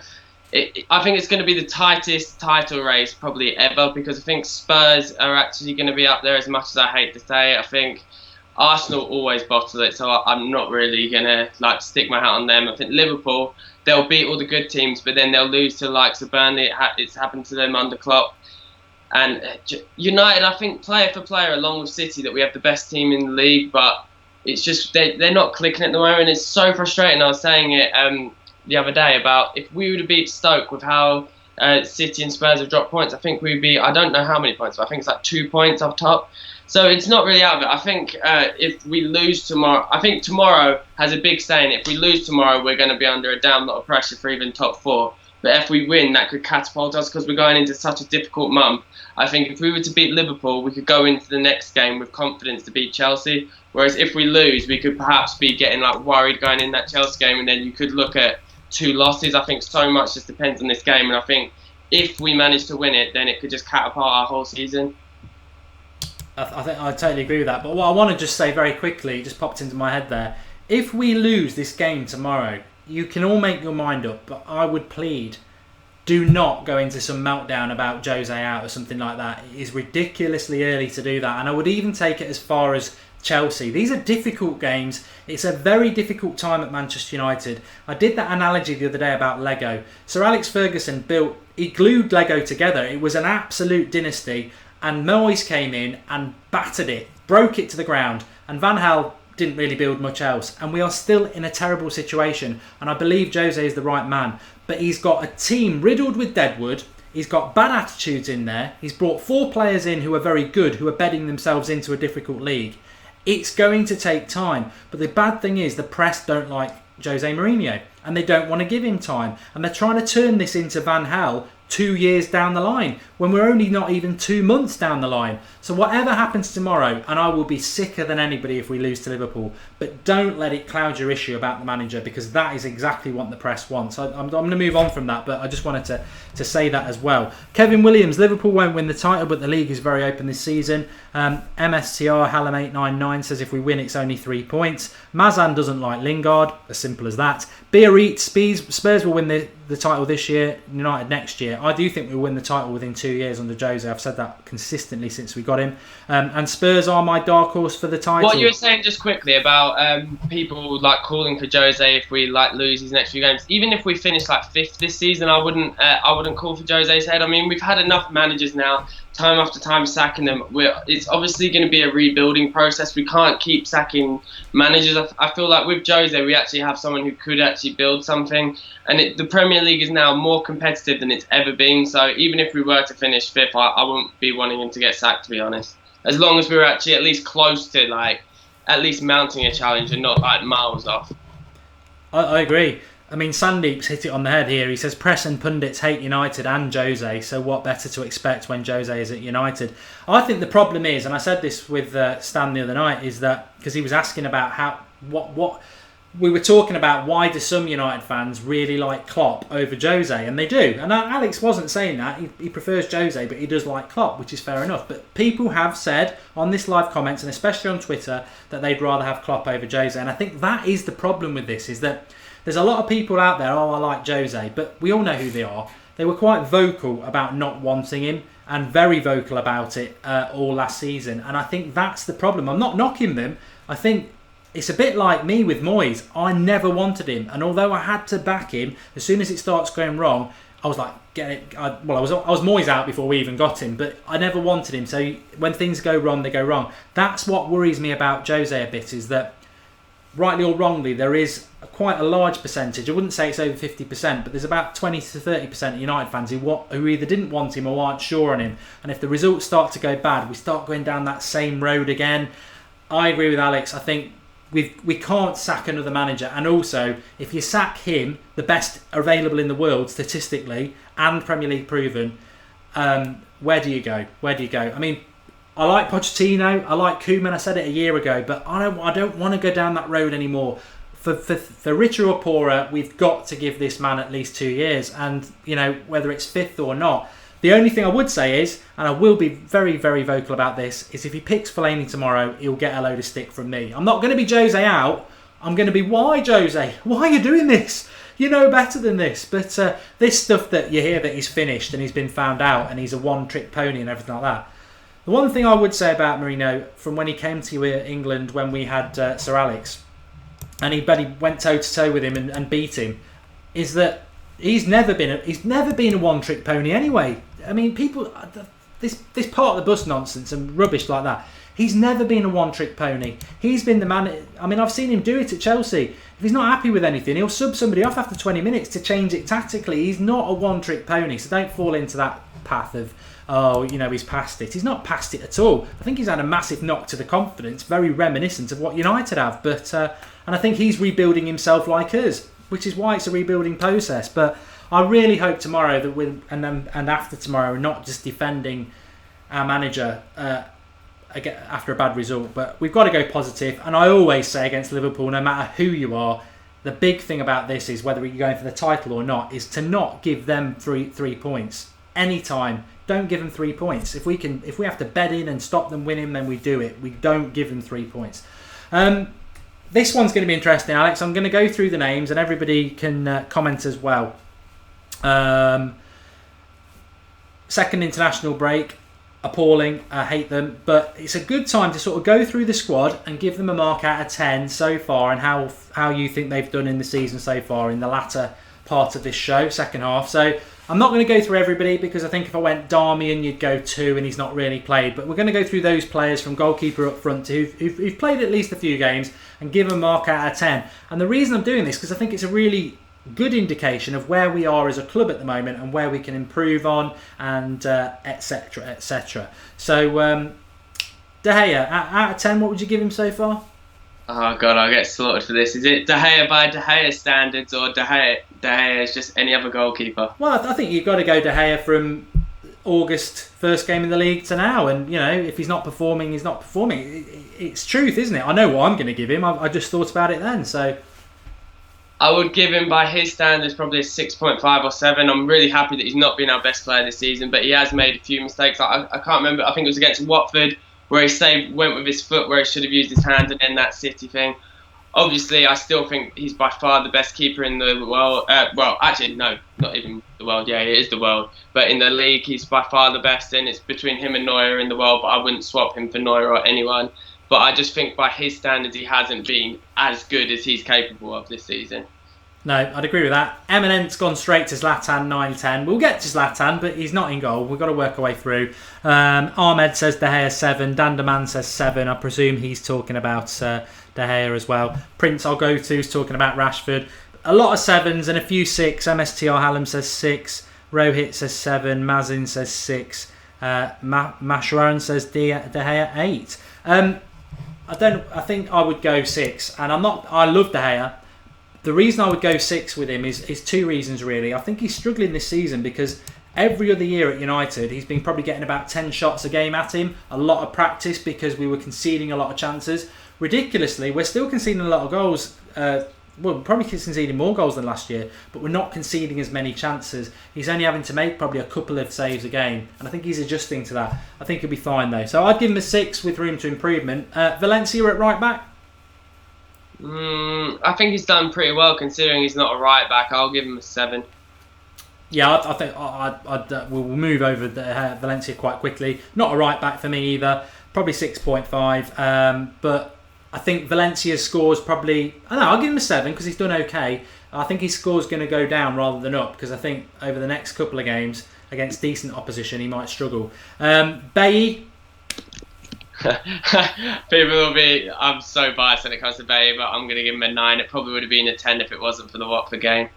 I think it's going to be the tightest title race probably ever, because I think Spurs are actually going to be up there, as much as I hate to say it. I think Arsenal always bottle it, so I'm not really going to like stick my hat on them. I think Liverpool, they'll beat all the good teams, but then they'll lose to the likes of Burnley. It's happened to them under Klopp. And United, I think player for player, along with City, that we have the best team in the league, but it's just they're not clicking at the moment. It's so frustrating. I was saying it the other day about if we were to beat Stoke with how City and Spurs have dropped points, I think we'd be, I don't know how many points, but I think it's like 2 points up top. So it's not really out of it. I think if we lose tomorrow, I think tomorrow has a big saying. If we lose tomorrow, we're going to be under a damn lot of pressure for even top four. But if we win, that could catapult us, because we're going into such a difficult month. I think if we were to beat Liverpool, we could go into the next game with confidence to beat Chelsea. Whereas if we lose, we could perhaps be getting like worried going in that Chelsea game, and then you could look at 2 losses. I think so much just depends on this game, and I think if we manage to win it, then it could just catapult our whole season. I think I totally agree with that. But what I want to just say very quickly, it just popped into my head there. If we lose this game tomorrow, you can all make your mind up, but I would plead, do not go into some meltdown about Jose out or something like that. It is ridiculously early to do that, and I would even take it as far as Chelsea. These are difficult games. It's a very difficult time at Manchester United. I did that analogy the other day about Lego. Sir Alex Ferguson he glued Lego together. It was an absolute dynasty, and Moyes came in and battered it, broke it to the ground, and Van Gaal didn't really build much else, and we are still in a terrible situation. And I believe Jose is the right man, but he's got a team riddled with deadwood. He's got bad attitudes in there. He's brought 4 players in who are very good, who are bedding themselves into a difficult league. It's going to take time, but the bad thing is the press don't like Jose Mourinho, and they don't want to give him time, and they're trying to turn this into Van Gaal 2 years down the line, when we're only not even 2 months down the line. So whatever happens tomorrow, and I will be sicker than anybody if we lose to Liverpool, but don't let it cloud your issue about the manager, because that is exactly what the press wants. I'm going to move on from that, but I just wanted to say that as well. Kevin Williams, Liverpool won't win the title, but the league is very open this season. MSTR Hallam899 says if we win, it's only 3 points. Mazan doesn't like Lingard, as simple as that. Beer Spurs will win the title this year, United next year. I do think we'll win the title within 2 years under Jose. I've said that consistently since we got him. And Spurs are my dark horse for the title. What you were saying just quickly about people like calling for Jose if we like lose his next few games. Even if we finish like 5th this season, I wouldn't call for Jose's head. I mean, we've had enough managers now, time after time sacking them. It's obviously going to be a rebuilding process. We can't keep sacking managers. I feel like with Jose, we actually have someone who could actually build something. And the Premier League is now more competitive than it's ever been. So even if we were to finish 5th, I wouldn't be wanting him to get sacked, to be honest. As long as we were actually at least close to, like, at least mounting a challenge and not, like, miles off. I agree. I mean, Sandeep's hit it on the head here. He says press and pundits hate United and Jose, so what better to expect when Jose is at United? I think the problem is, and I said this with Stan the other night, is that because he was asking about what we were talking about, why do some United fans really like Klopp over Jose? And they do. And Alex wasn't saying that. He prefers Jose, but he does like Klopp, which is fair enough. But people have said on this live comments, and especially on Twitter, that they'd rather have Klopp over Jose. And I think that is the problem with this, is that there's a lot of people out there, I like Jose, but we all know who they are. They were quite vocal about not wanting him, and very vocal about it all last season. And I think that's the problem. I'm not knocking them. I think it's a bit like me with Moyes. I never wanted him, and although I had to back him, as soon as it starts going wrong, I was like, get it. I was Moyes out before we even got him, but I never wanted him. So when things go wrong, they go wrong. That's what worries me about Jose a bit, is that rightly or wrongly, there is quite a large percentage. I wouldn't say it's over 50%, but there's about 20 to 30% of United fans who either didn't want him or aren't sure on him. And if the results start to go bad, we start going down that same road again. I agree with Alex. I think we can't sack another manager. And also, if you sack him, the best available in the world statistically and Premier League proven, where do you go? I mean, I like Pochettino, I like Koeman. I said it a year ago, but I don't want to go down that road anymore. for richer or poorer, we've got to give this man at least 2 years. And, whether it's fifth or not, the only thing I would say is, and I will be very, very vocal about this, is if he picks Fellaini tomorrow, he'll get a load of stick from me. I'm not going to be Jose out. I'm going to be, why, Jose? Why are you doing this? You know better than this. But this stuff that you hear that he's finished and he's been found out and he's a one-trick pony and everything like that. The one thing I would say about Mourinho, from when he came to England when we had Sir Alex, and he went toe-to-toe with him and beat him, is that he's never been a one-trick pony anyway. I mean, people, this part of the bus nonsense and rubbish like that, he's never been a one-trick pony. He's been the man. I mean, I've seen him do it at Chelsea. If he's not happy with anything, he'll sub somebody off after 20 minutes to change it tactically. He's not a one-trick pony, so don't fall into that path of, he's past it. He's not past it at all. I think he's had a massive knock to the confidence, very reminiscent of what United have. But and I think he's rebuilding himself like us, which is why it's a rebuilding process. But I really hope tomorrow that and after tomorrow, we're not just defending our manager after a bad result, but we've got to go positive. And I always say against Liverpool, no matter who you are, the big thing about this is whether you're going for the title or not, is to not give them three points anytime. Don't give them 3 points. If we have to bed in and stop them winning, then we do it. We don't give them 3 points. This one's going to be interesting, Alex. I'm going to go through the names and everybody can comment as well. Second international break, appalling. I hate them, but it's a good time to sort of go through the squad and give them a mark out of 10 so far, and how you think they've done in the season so far in the latter part of this show, second half. So I'm not going to go through everybody, because I think if I went Darmian, you'd go 2 and he's not really played. But we're going to go through those players from goalkeeper up front who've played at least a few games and give them a mark out of 10. And the reason I'm doing this, because I think it's a really good indication of where we are as a club at the moment and where we can improve on, and etc, etc. So De Gea, out of 10, what would you give him so far? Oh God, I'll get slaughtered for this. Is it De Gea by De Gea standards, or De Gea is just any other goalkeeper? Well, I think you've got to go De Gea from August, first game in the league, to now. And, if he's not performing, he's not performing. It's truth, isn't it? I know what I'm going to give him. I just thought about it then, so... I would give him, by his standards, probably a 6.5 or 7. I'm really happy that he's not been our best player this season, but he has made a few mistakes. I can't remember. I think it was against Watford, where he went with his foot where he should have used his hand, and then that City thing. Obviously, I still think he's by far the best keeper in the world. Well, actually, no, not even the world. Yeah, it is the world. But in the league, he's by far the best, and it's between him and Neuer in the world, but I wouldn't swap him for Neuer or anyone. But I just think by his standards, he hasn't been as good as he's capable of this season. No, I'd agree with that. Eminent's gone straight to Zlatan, 9-10. We'll get to Zlatan, but he's not in goal. We've got to work our way through. Ahmed says De Gea 7. Danderman says 7. I presume he's talking about De Gea as well. Prince I'll go to is talking about Rashford. A lot of 7s and a few 6. MSTR Hallam says 6. Rohit says 7. Mazin says 6. Mashwaran says De Gea 8. I think I would go 6. And I love De Gea. The reason I would go 6 with him is 2 reasons, really. I think he's struggling this season because every other year at United, he's been probably getting about 10 shots a game at him. A lot of practice because we were conceding a lot of chances. Ridiculously, we're still conceding a lot of goals. We're probably conceding more goals than last year, but we're not conceding as many chances. He's only having to make probably a couple of saves a game, and I think he's adjusting to that. I think he'll be fine, though. So I'd give him a 6 with room to improvement. Valencia at right back? I think he's done pretty well considering he's not a right back. I'll give him a 7. Yeah, I think we'll move over Valencia quite quickly. Not a right back for me either. Probably 6.5. But I think Valencia's scores probably... I'll give him a 7 because he's done okay. I think his score's going to go down rather than up because I think over the next couple of games against decent opposition he might struggle. Bailly... People will be... I'm so biased when it comes to Bailly, but I'm going to give him a 9. It probably would have been a 10 if it wasn't for the Watford game.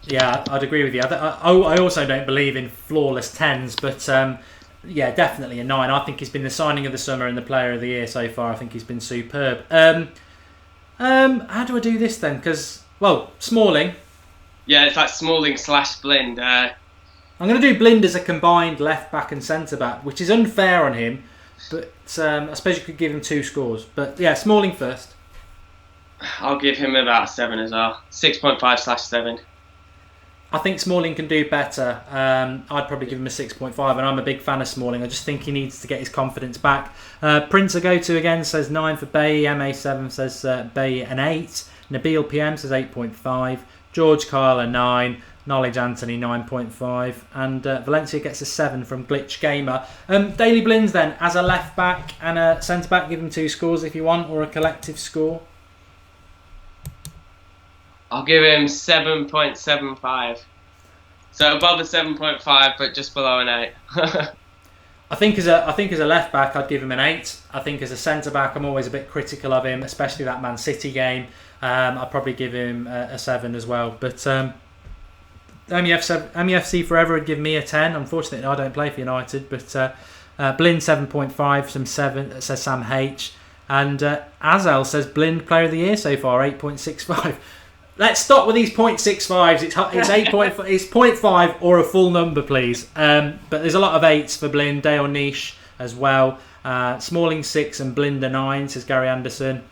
Yeah, I'd agree with you. I also don't believe in flawless 10s, but yeah, definitely a 9. I think he's been the signing of the summer and the player of the year so far. I think he's been superb. How do I do this then? Because, well, Smalling. Yeah, it's like Smalling / Blind. I'm going to do Blind as a combined left back and centre back, which is unfair on him. But I suppose you could give him 2 scores. But yeah, Smalling first. I'll give him about a 7 as well. 6.5/7. I think Smalling can do better. I'd probably give him a 6.5, and I'm a big fan of Smalling. I just think he needs to get his confidence back. Prince I go to again says 9 for Bailly. MA7 says Bailly an 8. Nabil PM says 8.5. George Kyle a 9. Knowledge Anthony 9.5. And Valencia gets a 7 from Glitch Gamer. Daily Blins then, as a left back and a centre back, give him 2 scores if you want, or a collective score. I'll give him 7.75. So above a 7.5, but just below an 8. I think as a left back, I'd give him an 8. I think as a centre back, I'm always a bit critical of him, especially that Man City game. I'd probably give him a 7 as well. But MEFC Forever would give me a 10. Unfortunately, I don't play for United. But Blind 7.5, some 7 says Sam H, and Azel says Blind Player of the Year so far, 8.65. Let's stop with these 0.65s. It's 8.5. It's 0.5 or a full number, please. But there's a lot of 8s for Blind. Dale Niche as well. Smalling 6 and Blinder 9, says Gary Anderson.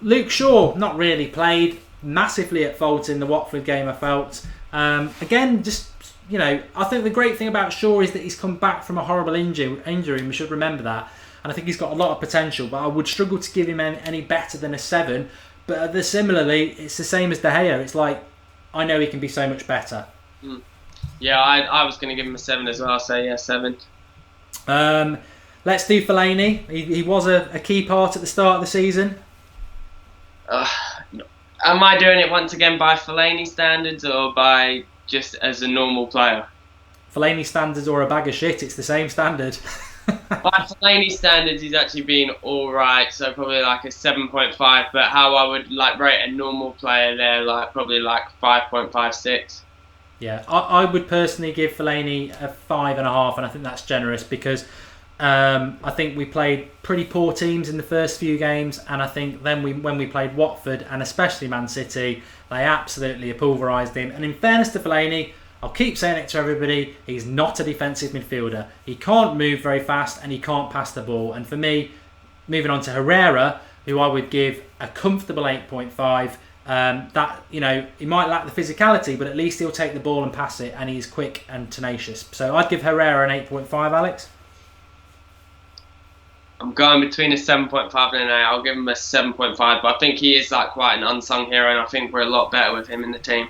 Luke Shaw, not really played. Massively at fault in the Watford game, I felt. Again, just, I think the great thing about Shaw is that he's come back from a horrible injury, and we should remember that. And I think he's got a lot of potential, but I would struggle to give him any better than a 7. But similarly, it's the same as De Gea. It's like, I know he can be so much better. Yeah, I was going to give him a 7 as well, so yeah, 7. Let's do Fellaini. He was a key part at the start of the season. Am I doing it once again by Fellaini standards or by just as a normal player? Fellaini standards or a bag of shit, it's the same standard. By Fellaini standards, he's actually been alright, so probably like a 7.5, but how I would rate a normal player there, probably 5.56. Yeah, I would personally give Fellaini a 5.5, and I think that's generous because I think we played pretty poor teams in the first few games, and I think then when we played Watford and especially Man City, they absolutely pulverised him. And in fairness to Fellaini, I'll keep saying it to everybody, he's not a defensive midfielder. He can't move very fast and he can't pass the ball. And for me, moving on to Herrera, who I would give a comfortable 8.5. He might lack the physicality, but at least he'll take the ball and pass it, and he's quick and tenacious. So I'd give Herrera an 8.5, Alex. I'm going between a 7.5 and an 8. I'll give him a 7.5, but I think he is quite an unsung hero, and I think we're a lot better with him in the team.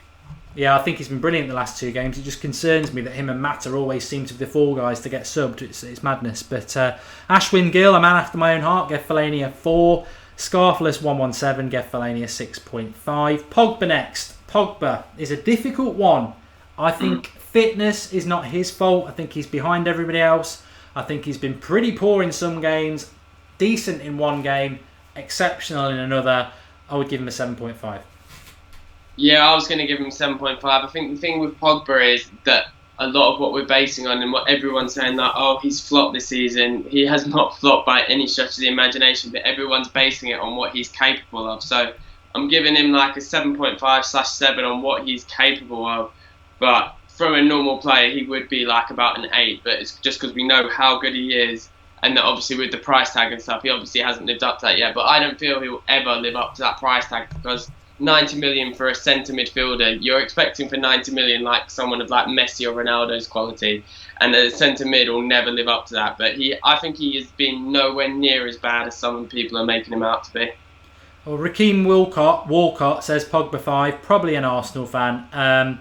Yeah, I think he's been brilliant the last 2 games. It just concerns me that him and Mata always seem to be the fall guys to get subbed. It's madness. But Ashwin Gill, a man after my own heart, gave Fellaini a 4. Scarfless 117 gave Fellaini a 6.5. Pogba next. Pogba is a difficult one. I think fitness is not his fault. I think he's behind everybody else. I think he's been pretty poor in some games, decent in one game, exceptional in another. I would give him a 7.5. Yeah, I was going to give him 7.5. I think the thing with Pogba is that a lot of what we're basing on and what everyone's saying he's flopped this season. He has not flopped by any stretch of the imagination, but everyone's basing it on what he's capable of. So I'm giving him a 7.5/7 on what he's capable of. But from a normal player, he would be about an 8. But it's just because we know how good he is, and that obviously with the price tag and stuff, he obviously hasn't lived up to that yet. But I don't feel he'll ever live up to that price tag because 90 million for a centre midfielder, you're expecting for 90 million someone of Messi or Ronaldo's quality, and the centre mid will never live up to that. But I think he has been nowhere near as bad as some people are making him out to be. Well, Raheem Walcott says Pogba 5, probably an Arsenal fan.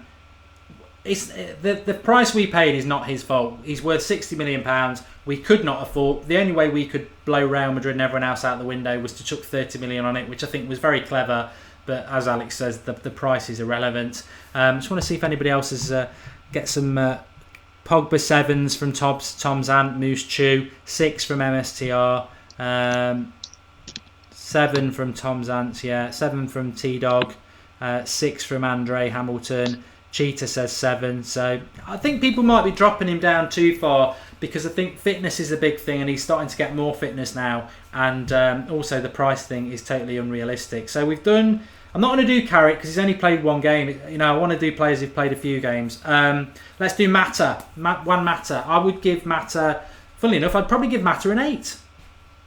It's the price we paid is not his fault. He's worth £60 million. We could not afford. The only way we could blow Real Madrid and everyone else out the window was to chuck 30 million on it, which I think was very clever. But as Alex says, the price is irrelevant. Just want to see if anybody else has get some Pogba 7s from Tom Zant, Moose Chew, 6 from MSTR, 7 from Tom Zant, 7 from T-Dog, 6 from Andre Hamilton. Cheetah says 7. So I think people might be dropping him down too far because I think fitness is a big thing and he's starting to get more fitness now. And also the price thing is totally unrealistic. So we've done... I'm not going to do Carrick because he's only played one game. I want to do players who've played a few games. Let's do Mata. Mata. I would give Mata... Funnily enough, I'd probably give Mata an 8.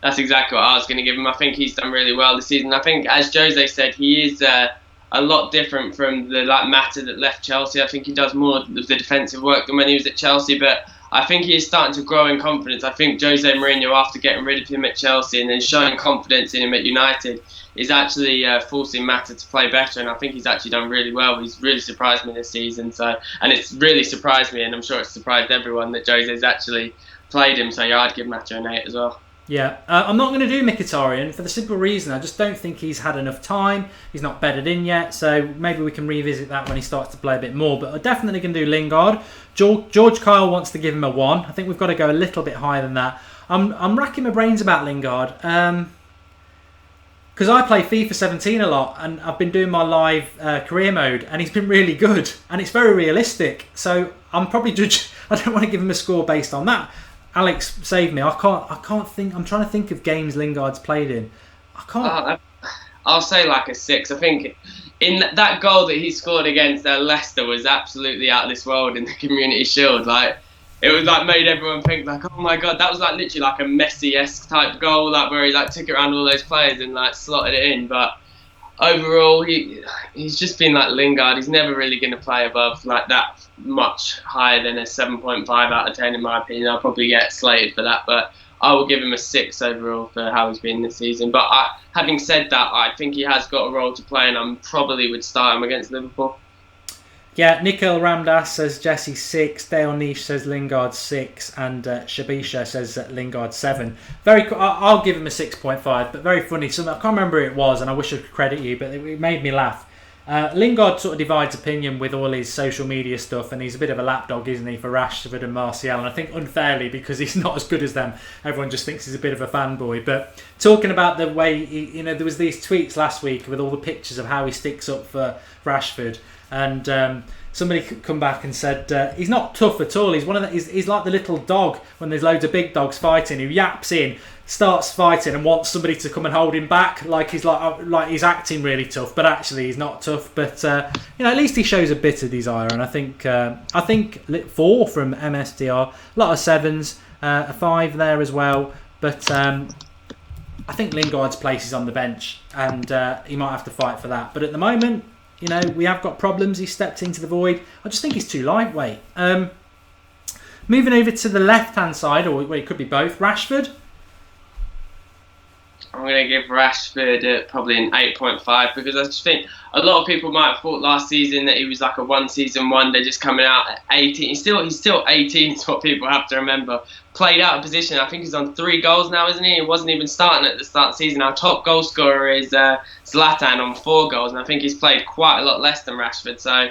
That's exactly what I was going to give him. I think he's done really well this season. I think, as Jose said, he is a lot different from the Mata that left Chelsea. I think he does more of the defensive work than when he was at Chelsea, but I think he is starting to grow in confidence. I think Jose Mourinho, after getting rid of him at Chelsea and then showing confidence in him at United, is actually forcing Mata to play better, and I think he's actually done really well. He's really surprised me this season, and it's really surprised me, and I'm sure it's surprised everyone that Jose's actually played him. So yeah, I'd give Mata an 8 as well. Yeah, I'm not going to do Mkhitaryan for the simple reason I just don't think he's had enough time. He's not bedded in yet, so maybe we can revisit that when he starts to play a bit more. But I definitely can do Lingard. George Kyle wants to give him a 1. I think we've got to go a little bit higher than that. I'm racking my brains about Lingard because I play FIFA 17 a lot, and I've been doing my live career mode, and he's been really good, and it's very realistic. So I'm probably I don't want to give him a score based on that. Alex, save me. I can't think. I'm trying to think of games Lingard's played in. I can't. I'll say like a 6. I think in that goal that he scored against Leicester was absolutely out of this world in the Community Shield. Like, it was like made everyone think like, oh my god, that was like literally like a Messi-esque type goal, like where he like took it around all those players and like slotted it in. But overall, he's just been like Lingard. He's never really going to play above like that much higher than a 7.5 out of 10 in my opinion. I'll probably get slated for that, but I will give him a 6 overall for how he's been this season. But having said that, I think he has got a role to play, and I probably would start him against Liverpool. Yeah, Nikhil Ramdas says Jesse 6, Dale Niche says Lingard 6, and Shabisha says Lingard 7. I'll give him a 6.5, but very funny. I can't remember who it was, and I wish I could credit you, but it made me laugh. Lingard sort of divides opinion with all his social media stuff, and he's a bit of a lapdog, isn't he, for Rashford and Martial, and I think unfairly because he's not as good as them. Everyone just thinks he's a bit of a fanboy. But talking about the way, there was these tweets last week with all the pictures of how he sticks up for Rashford, and somebody come back and said he's not tough at all. He's like the little dog when there's loads of big dogs fighting, who yaps in, starts fighting, and wants somebody to come and hold him back. Like he's acting really tough, but actually he's not tough. But at least he shows a bit of desire. And I think 4 from MSDR, a lot of 7s, a 5 there as well. But I think Lingard's place is on the bench, and he might have to fight for that. But at the moment, we have got problems. He stepped into the void. I just think he's too lightweight. Moving over to the left-hand side, or it could be both. Rashford. I'm going to give Rashford probably an 8.5 because I just think a lot of people might have thought last season that he was like a one-season wonder just coming out at 18. He's still 18 is what people have to remember. Played out of position. I think he's on 3 goals now, isn't he? He wasn't even starting at the start of the season. Our top goal scorer is Zlatan on 4 goals, and I think he's played quite a lot less than Rashford. So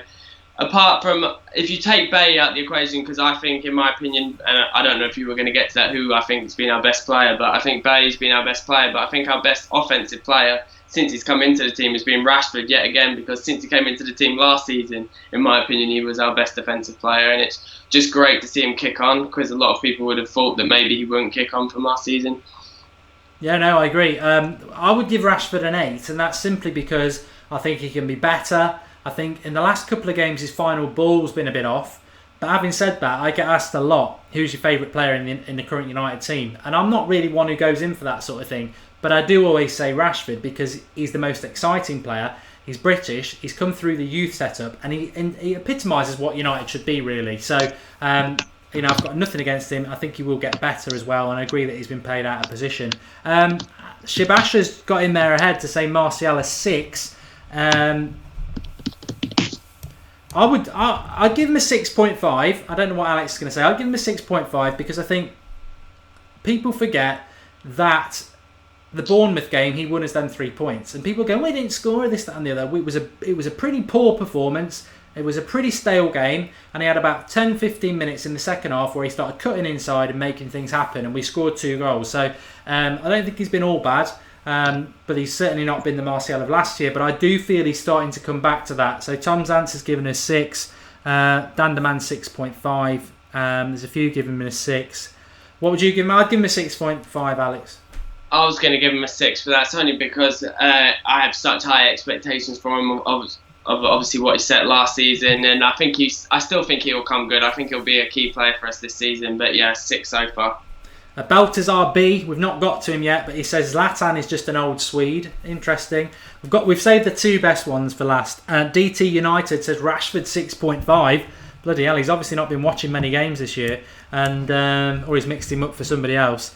apart from, if you take Bailly out of the equation, because I think, in my opinion, and I don't know if you were going to get to that, who I think has been our best player, but I think Bailly's been our best player. But I think our best offensive player since he's come into the team has been Rashford yet again, because since he came into the team last season, in my opinion, he was our best defensive player, and it's just great to see him kick on, because a lot of people would have thought that maybe he wouldn't kick on from last season. Yeah, no, I agree. I would give Rashford an 8, and that's simply because I think he can be better. I think in the last couple of games his final ball's been a bit off. But having said that, I get asked a lot, who's your favourite player in the current United team? And I'm not really one who goes in for that sort of thing. But I do always say Rashford because he's the most exciting player. He's British. He's come through the youth setup, and he epitomises what United should be, really. So, I've got nothing against him. I think he will get better as well, and I agree that he's been played out of position. Shabasha's got in there ahead to say Martial a 6. I'd give him a 6.5. I don't know what Alex is going to say. I'd give him a 6.5 because I think people forget that the Bournemouth game he won us then 3 points, and people go, "We didn't score this, that, and the other." It was a pretty poor performance. It was a pretty stale game, and he had about 10-15 minutes in the second half where he started cutting inside and making things happen, and we scored 2 goals. So I don't think he's been all bad. But he's certainly not been the Martial of last year. But I do feel he's starting to come back to that. So Tom Zance has given us 6. Danderman 6.5. There's a few giving him a 6. What would you give him? I'd give him a 6.5, Alex. I was going to give him a 6, but that's only because I have such high expectations for him of obviously what he set last season, and I still think he will come good. I think he'll be a key player for us this season. But yeah, 6 so far. Baltazar B, we've not got to him yet, but he says Zlatan is just an old Swede. Interesting. We've saved the 2 best ones for last. DT United says Rashford 6.5. Bloody hell, he's obviously not been watching many games this year, and or he's mixed him up for somebody else.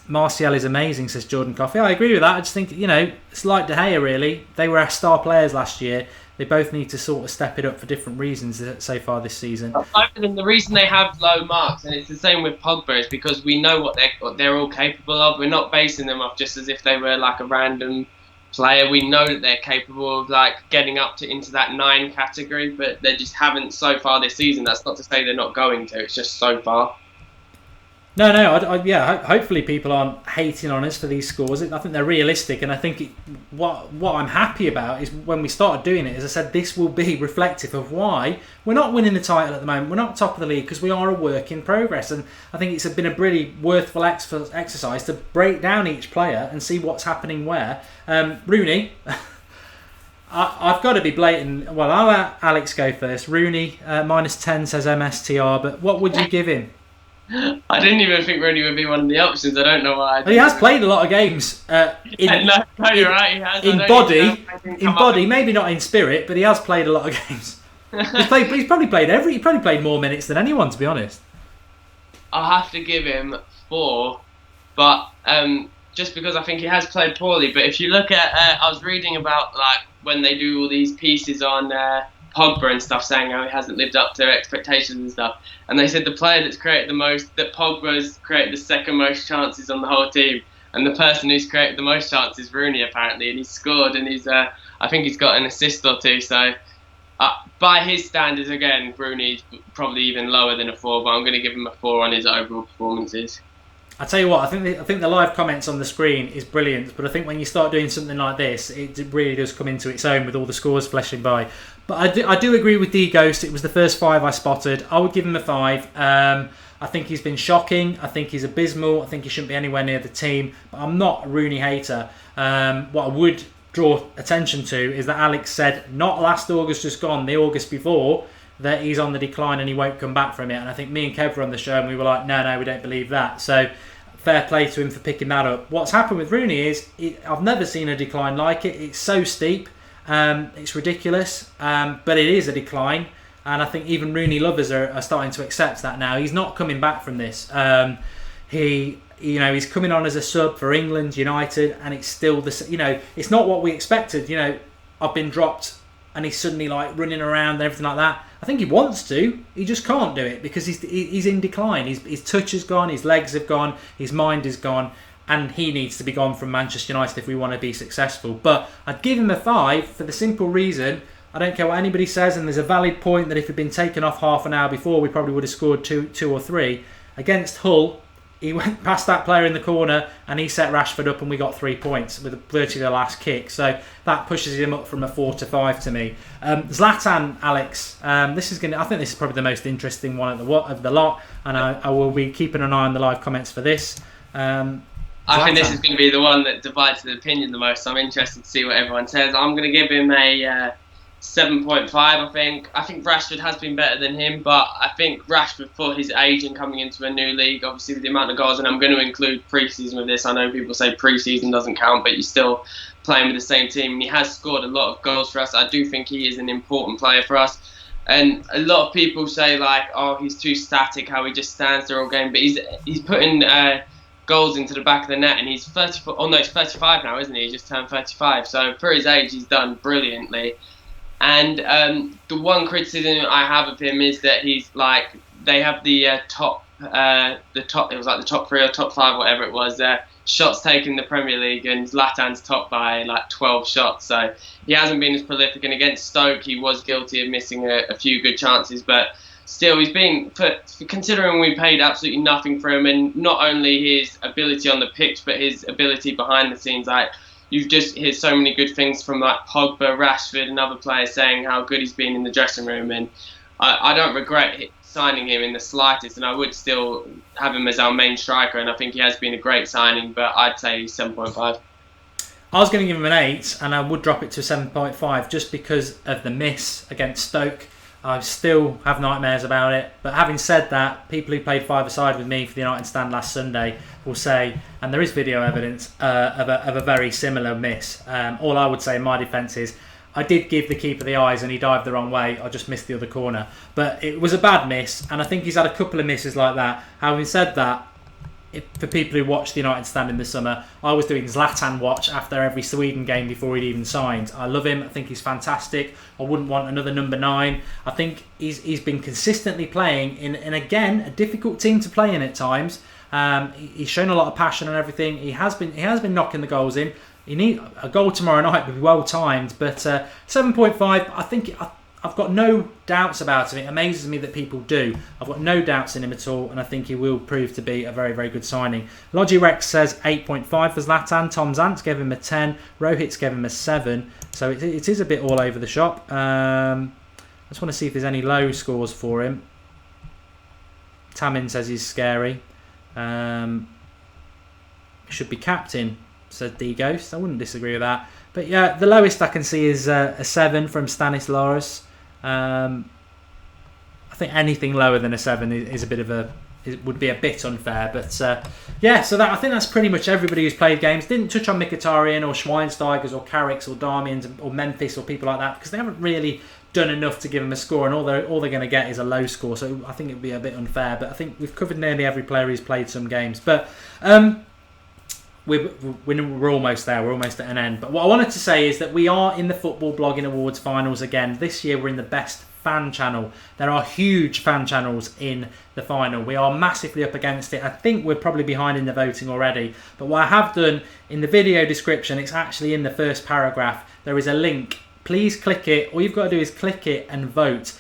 Martial is amazing, says Jordan Coffey. I agree with that. I just think, it's like De Gea, really. They were our star players last year. They both need to sort of step it up for different reasons so far this season. The reason they have low marks, and it's the same with Pogba, is because we know what they're all capable of. We're not basing them off just as if they were like a random player. We know that they're capable of like getting up into that 9 category, but they just haven't so far this season. That's not to say they're not going to. It's just so far. No, hopefully people aren't hating on us for these scores. I think they're realistic, and I think what I'm happy about is when we started doing it, as I said, this will be reflective of why we're not winning the title at the moment. We're not top of the league because we are a work in progress, and I think it's been a really worthwhile exercise to break down each player and see what's happening where. Rooney, I've got to be blatant. Well, I'll let Alex go first. Rooney, -10 says MSTR, but what would you give him? I didn't even think Rooney would be one of the options. I don't know why. He has played a lot of games. No, you're right. He has. In body, maybe not in spirit, but he has played a lot of games. He's probably played more minutes than anyone, to be honest. I'll have to give him 4, but just because I think he has played poorly. But if you look at, I was reading about like when they do all these pieces on Pogba and stuff, saying how he hasn't lived up to expectations and stuff. And they said the player that's created the most, that Pogba's created the second most chances on the whole team, and the person who's created the most chances is Rooney apparently, and he's scored, and he's I think he's got an assist or 2. So by his standards, again, Rooney's probably even lower than a 4, but I'm going to give him a 4 on his overall performances. I tell you what, I think the live comments on the screen is brilliant, but I think when you start doing something like this, it really does come into its own with all the scores flashing by. But I do agree with D Ghost. It was the first 5 I spotted. I would give him a 5. I think he's been shocking. I think he's abysmal. I think he shouldn't be anywhere near the team. But I'm not a Rooney hater. What I would draw attention to is that Alex said, not last August just gone, the August before, that he's on the decline and he won't come back from it. And I think me and Kev were on the show and we were like, no, we don't believe that. So fair play to him for picking that up. What's happened with Rooney is I've never seen a decline like it. It's so steep. It's ridiculous, but it is a decline, and I think even Rooney lovers are starting to accept that now. He's not coming back from this. He's coming on as a sub for England, United, and it's still it's not what we expected. I've been dropped, and he's suddenly like running around and everything like that. I think he wants to, he just can't do it because he's in decline. His touch has gone, his legs have gone, his mind is gone. And he needs to be gone from Manchester United if we want to be successful. But I'd give him a 5 for the simple reason, I don't care what anybody says, and there's a valid point that if he'd been taken off half an hour before, we probably would have scored two or 3. Against Hull, he went past that player in the corner and he set Rashford up and we got 3 points with virtually the last kick. So that pushes him up from a 4 to 5 to me. Zlatan, Alex, I think this is probably the most interesting one of the lot, and I will be keeping an eye on the live comments for this. I think this is going to be the one that divides the opinion the most. I'm interested to see what everyone says. I'm going to give him a 7.5, I think. I think Rashford has been better than him, but I think Rashford, for his age and coming into a new league, obviously with the amount of goals, and I'm going to include pre-season with this. I know people say pre-season doesn't count, but you're still playing with the same team. And he has scored a lot of goals for us. I do think he is an important player for us. And a lot of people say, like, oh, he's too static, how he just stands there all game. But he's putting goals into the back of the net, and he's 34. Oh no, he's 35 now, isn't he? He just turned 35. So for his age, he's done brilliantly. And the one criticism I have of him is that he's like, they have the top. It was like the top 3 or top 5, whatever it was. Shots taken in the Premier League, and Zlatan's top by like 12 shots. So he hasn't been as prolific. And against Stoke, he was guilty of missing a few good chances, but still, he's been considering we paid absolutely nothing for him, and not only his ability on the pitch, but his ability behind the scenes. Like, you've just heard so many good things from like Pogba, Rashford, and other players saying how good he's been in the dressing room, and I don't regret signing him in the slightest, and I would still have him as our main striker, and I think he has been a great signing, but I'd say 7.5. I was going to give him an 8, and I would drop it to 7.5 just because of the miss against Stoke. I still have nightmares about it. But having said that, people who played five-a-side with me for the United stand last Sunday will say, and there is video evidence of a very similar miss. All I would say in my defence is, I did give the keeper the eyes and he dived the wrong way. I just missed the other corner. But it was a bad miss, and I think he's had a couple of misses like that. Having said that, for people who watch the United stand in the summer, I was doing Zlatan watch after every Sweden game before he'd even signed. I love him. I think he's fantastic. I wouldn't want another number 9. I think he's been consistently playing in again, a difficult team to play in at times. He's shown a lot of passion and everything. He has been knocking the goals in. You need a goal tomorrow night would be well timed, but 7.5. I think I've got no doubts about him. It amazes me that people do. I've got no doubts in him at all, and I think he will prove to be a very, very good signing. Logirex says 8.5 for Zlatan. Tom Zantz gave him a 10. Rohit's gave him a 7. So it is a bit all over the shop. I just want to see if there's any low scores for him. Tamin says he's scary. Should be captain, said D Ghost. I wouldn't disagree with that. But yeah, the lowest I can see is a 7 from Stanislaus. I think anything lower than a 7 is a bit of would be a bit unfair. But yeah, so I think that's pretty much everybody who's played games. Didn't touch on Mkhitaryan or Schweinsteigers or Carricks or Darmians or Memphis or people like that because they haven't really done enough to give them a score, and all they're going to get is a low score. So I think it would be a bit unfair. But I think we've covered nearly every player who's played some games. But we're almost there. We're almost at an end. But what I wanted to say is that we are in the Football Blogging Awards finals again. This year we're in the best fan channel. There are huge fan channels in the final. We are massively up against it. I think we're probably behind in the voting already. But what I have done in the video description, it's actually in the first paragraph. There is a link. Please click it. All you've got to do is click it and vote.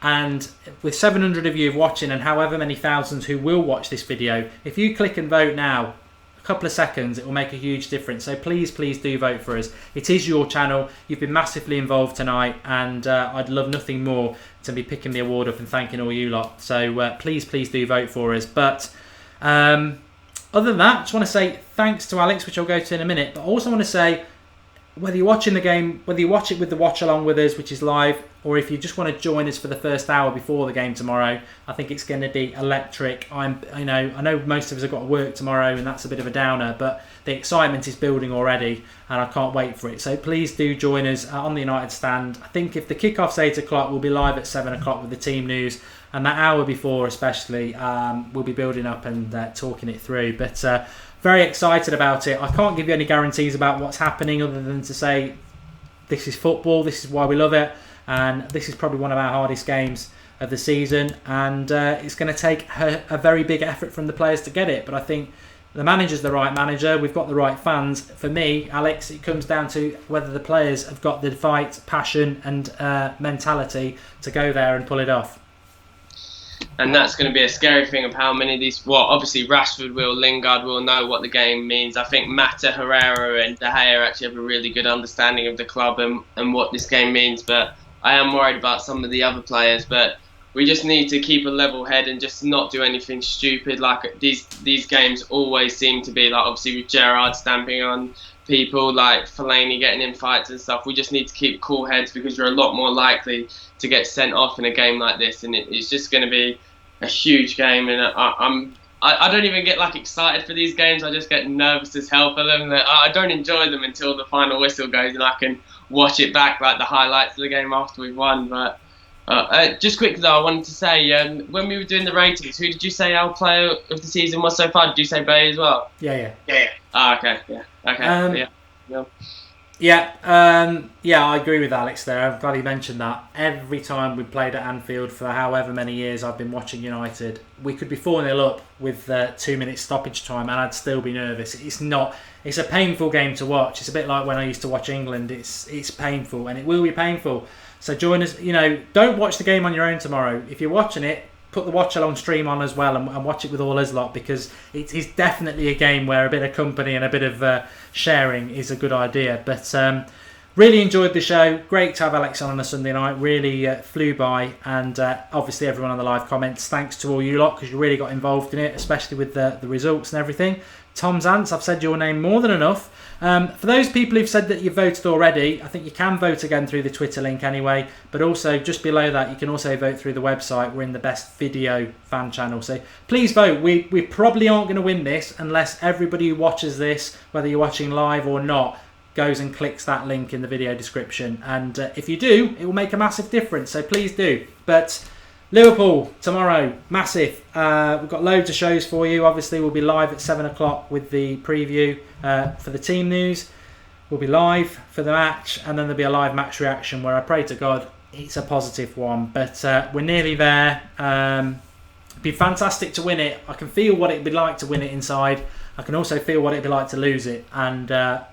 And with 700 of you watching and however many thousands who will watch this video, if you click and vote now, a couple of seconds, it will make a huge difference. So please do vote for us. It is your channel. You've been massively involved tonight, and I'd love nothing more to be picking the award up and thanking all you lot. So please do vote for us. But other than that, I just want to say thanks to Alex, which I'll go to in a minute. But I also want to say, whether you're watching the game, whether you watch it with the watch along with us, which is live, or if you just want to join us for the first hour before the game tomorrow, I think it's going to be electric. I know most of us have got to work tomorrow, and that's a bit of a downer, but the excitement is building already, and I can't wait for it. So please do join us on the United stand. I think if the kickoff's 8 o'clock, we'll be live at 7 o'clock with the team news, and that hour before especially, we'll be building up and talking it through. But very excited about it. I can't give you any guarantees about what's happening other than to say this is football, this is why we love it, and this is probably one of our hardest games of the season, and it's going to take a very big effort from the players to get it. But I think the manager's the right manager, we've got the right fans. For me, Alex, it comes down to whether the players have got the fight, passion and mentality to go there and pull it off. And that's going to be a scary thing of how many of these. Well, obviously Rashford will, Lingard will know what the game means. I think Mata, Herrera, and De Gea actually have a really good understanding of the club and what this game means. But I am worried about some of the other players. But we just need to keep a level head and just not do anything stupid. Like these games always seem to be, like obviously with Gerrard stamping on people, like Fellaini getting in fights and stuff. We just need to keep cool heads because you're a lot more likely to get sent off in a game like this, and it's just going to be a huge game. And I don't even get like excited for these games. I just get nervous as hell for them. I don't enjoy them until the final whistle goes and I can watch it back, like the highlights of the game after we've won. But just quickly though, I wanted to say, when we were doing the ratings, who did you say our player of the season was so far? Did you say Bay as well? Yeah. Okay. Yeah, I agree with Alex there. I'm glad he mentioned that. Every time we played at Anfield for however many years I've been watching United, we could be 4-0 up with 2 minutes stoppage time and I'd still be nervous. It's a painful game to watch. It's a bit like when I used to watch England. It's painful and it will be painful. So join us. Don't watch the game on your own tomorrow. If you're watching it, put the watch along stream on as well and watch it with all us lot, because it is definitely a game where a bit of company and a bit of sharing is a good idea. But Really enjoyed the show. Great to have Alex on a Sunday night. Really flew by. And obviously everyone on the live comments, thanks to all you lot because you really got involved in it, especially with the results and everything. Tom's Ants, I've said your name more than enough. For those people who've said that you've voted already, I think you can vote again through the Twitter link anyway. But also, just below that, you can also vote through the website. We're in the best video fan channel. So please vote. We probably aren't going to win this unless everybody who watches this, whether you're watching live or not, goes and clicks that link in the video description. And if you do, it will make a massive difference. So please do. But Liverpool tomorrow, massive. We've got loads of shows for you. Obviously, we'll be live at 7 o'clock with the preview for the team news. We'll be live for the match, and then there'll be a live match reaction where I pray to God it's a positive one. But we're nearly there. It'd be fantastic to win it. I can feel what it'd be like to win it inside. I can also feel what it'd be like to lose it. And I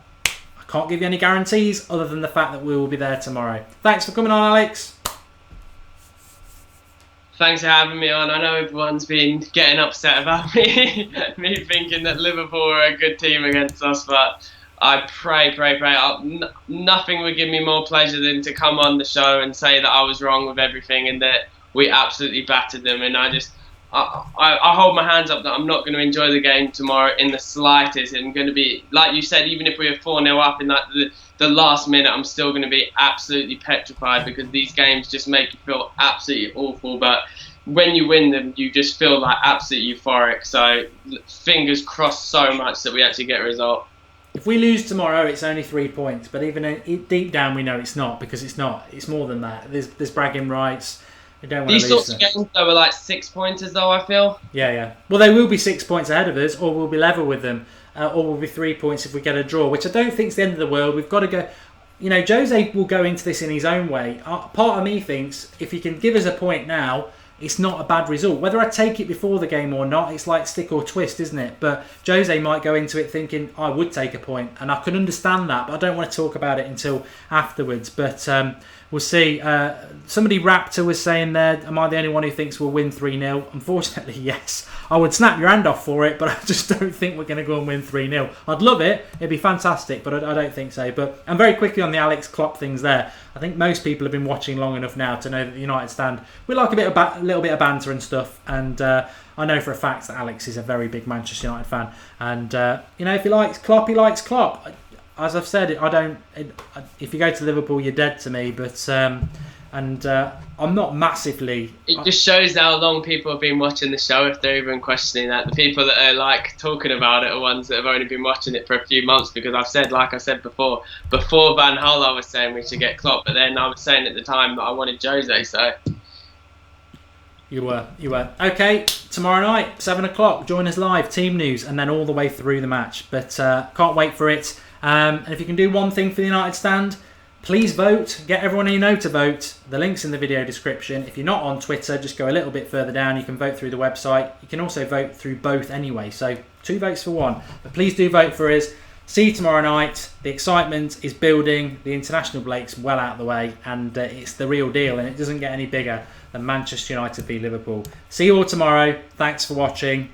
can't give you any guarantees other than the fact that we will be there tomorrow. Thanks for coming on, Alex. Thanks for having me on. I know everyone's been getting upset about me thinking that Liverpool are a good team against us, but I pray. Nothing would give me more pleasure than to come on the show and say that I was wrong with everything and that we absolutely battered them. And I hold my hands up that I'm not going to enjoy the game tomorrow in the slightest. I'm going to be, like you said, even if we are 4-0 up in the last minute, I'm still going to be absolutely petrified because these games just make you feel absolutely awful. But when you win them, you just feel like absolutely euphoric. So fingers crossed so much that we actually get a result. If we lose tomorrow, it's only 3 points. But even deep down, we know it's not because it's not. It's more than that. There's bragging rights. We don't want These to lose sorts of games, though, are like 6 pointers, though, I feel. Yeah. Well, they will be 6 points ahead of us, or we'll be level with them. Or we'll be 3 points if we get a draw, which I don't think is the end of the world. We've got to go. You know, Jose will go into this in his own way. Part of me thinks if he can give us a point now, it's not a bad result. Whether I take it before the game or not, it's like stick or twist, isn't it? But Jose might go into it thinking, I would take a point. And I can understand that, but I don't want to talk about it until afterwards. But we'll see. Somebody, Raptor, was saying there, am I the only one who thinks we'll win 3-0? Unfortunately, yes. I would snap your hand off for it, but I just don't think we're going to go and win 3-0. I'd love it. It'd be fantastic, but I don't think so. And very quickly on the Alex Klopp things there, I think most people have been watching long enough now to know that the United stand, we like a little bit of banter and stuff. And I know for a fact that Alex is a very big Manchester United fan. And, if he likes Klopp, he likes Klopp. As I've said, if you go to Liverpool, you're dead to me. But I'm not massively. It just shows how long people have been watching the show if they're even questioning that. The people that are like talking about it are ones that have only been watching it for a few months. Because I've said, like I said before Van Hull, I was saying we should get Klopp, but then I was saying at the time that I wanted Jose. So you were okay. Tomorrow night, 7 o'clock. Join us live, team news, and then all the way through the match. But can't wait for it. And if you can do one thing for the United stand, please vote. Get everyone you know to vote. The link's in the video description. If you're not on Twitter, just go a little bit further down. You can vote through the website. You can also vote through both anyway. So 2 votes for 1. But please do vote for us. See you tomorrow night. The excitement is building. The international break's well out of the way. And it's the real deal. And it doesn't get any bigger than Manchester United v Liverpool. See you all tomorrow. Thanks for watching.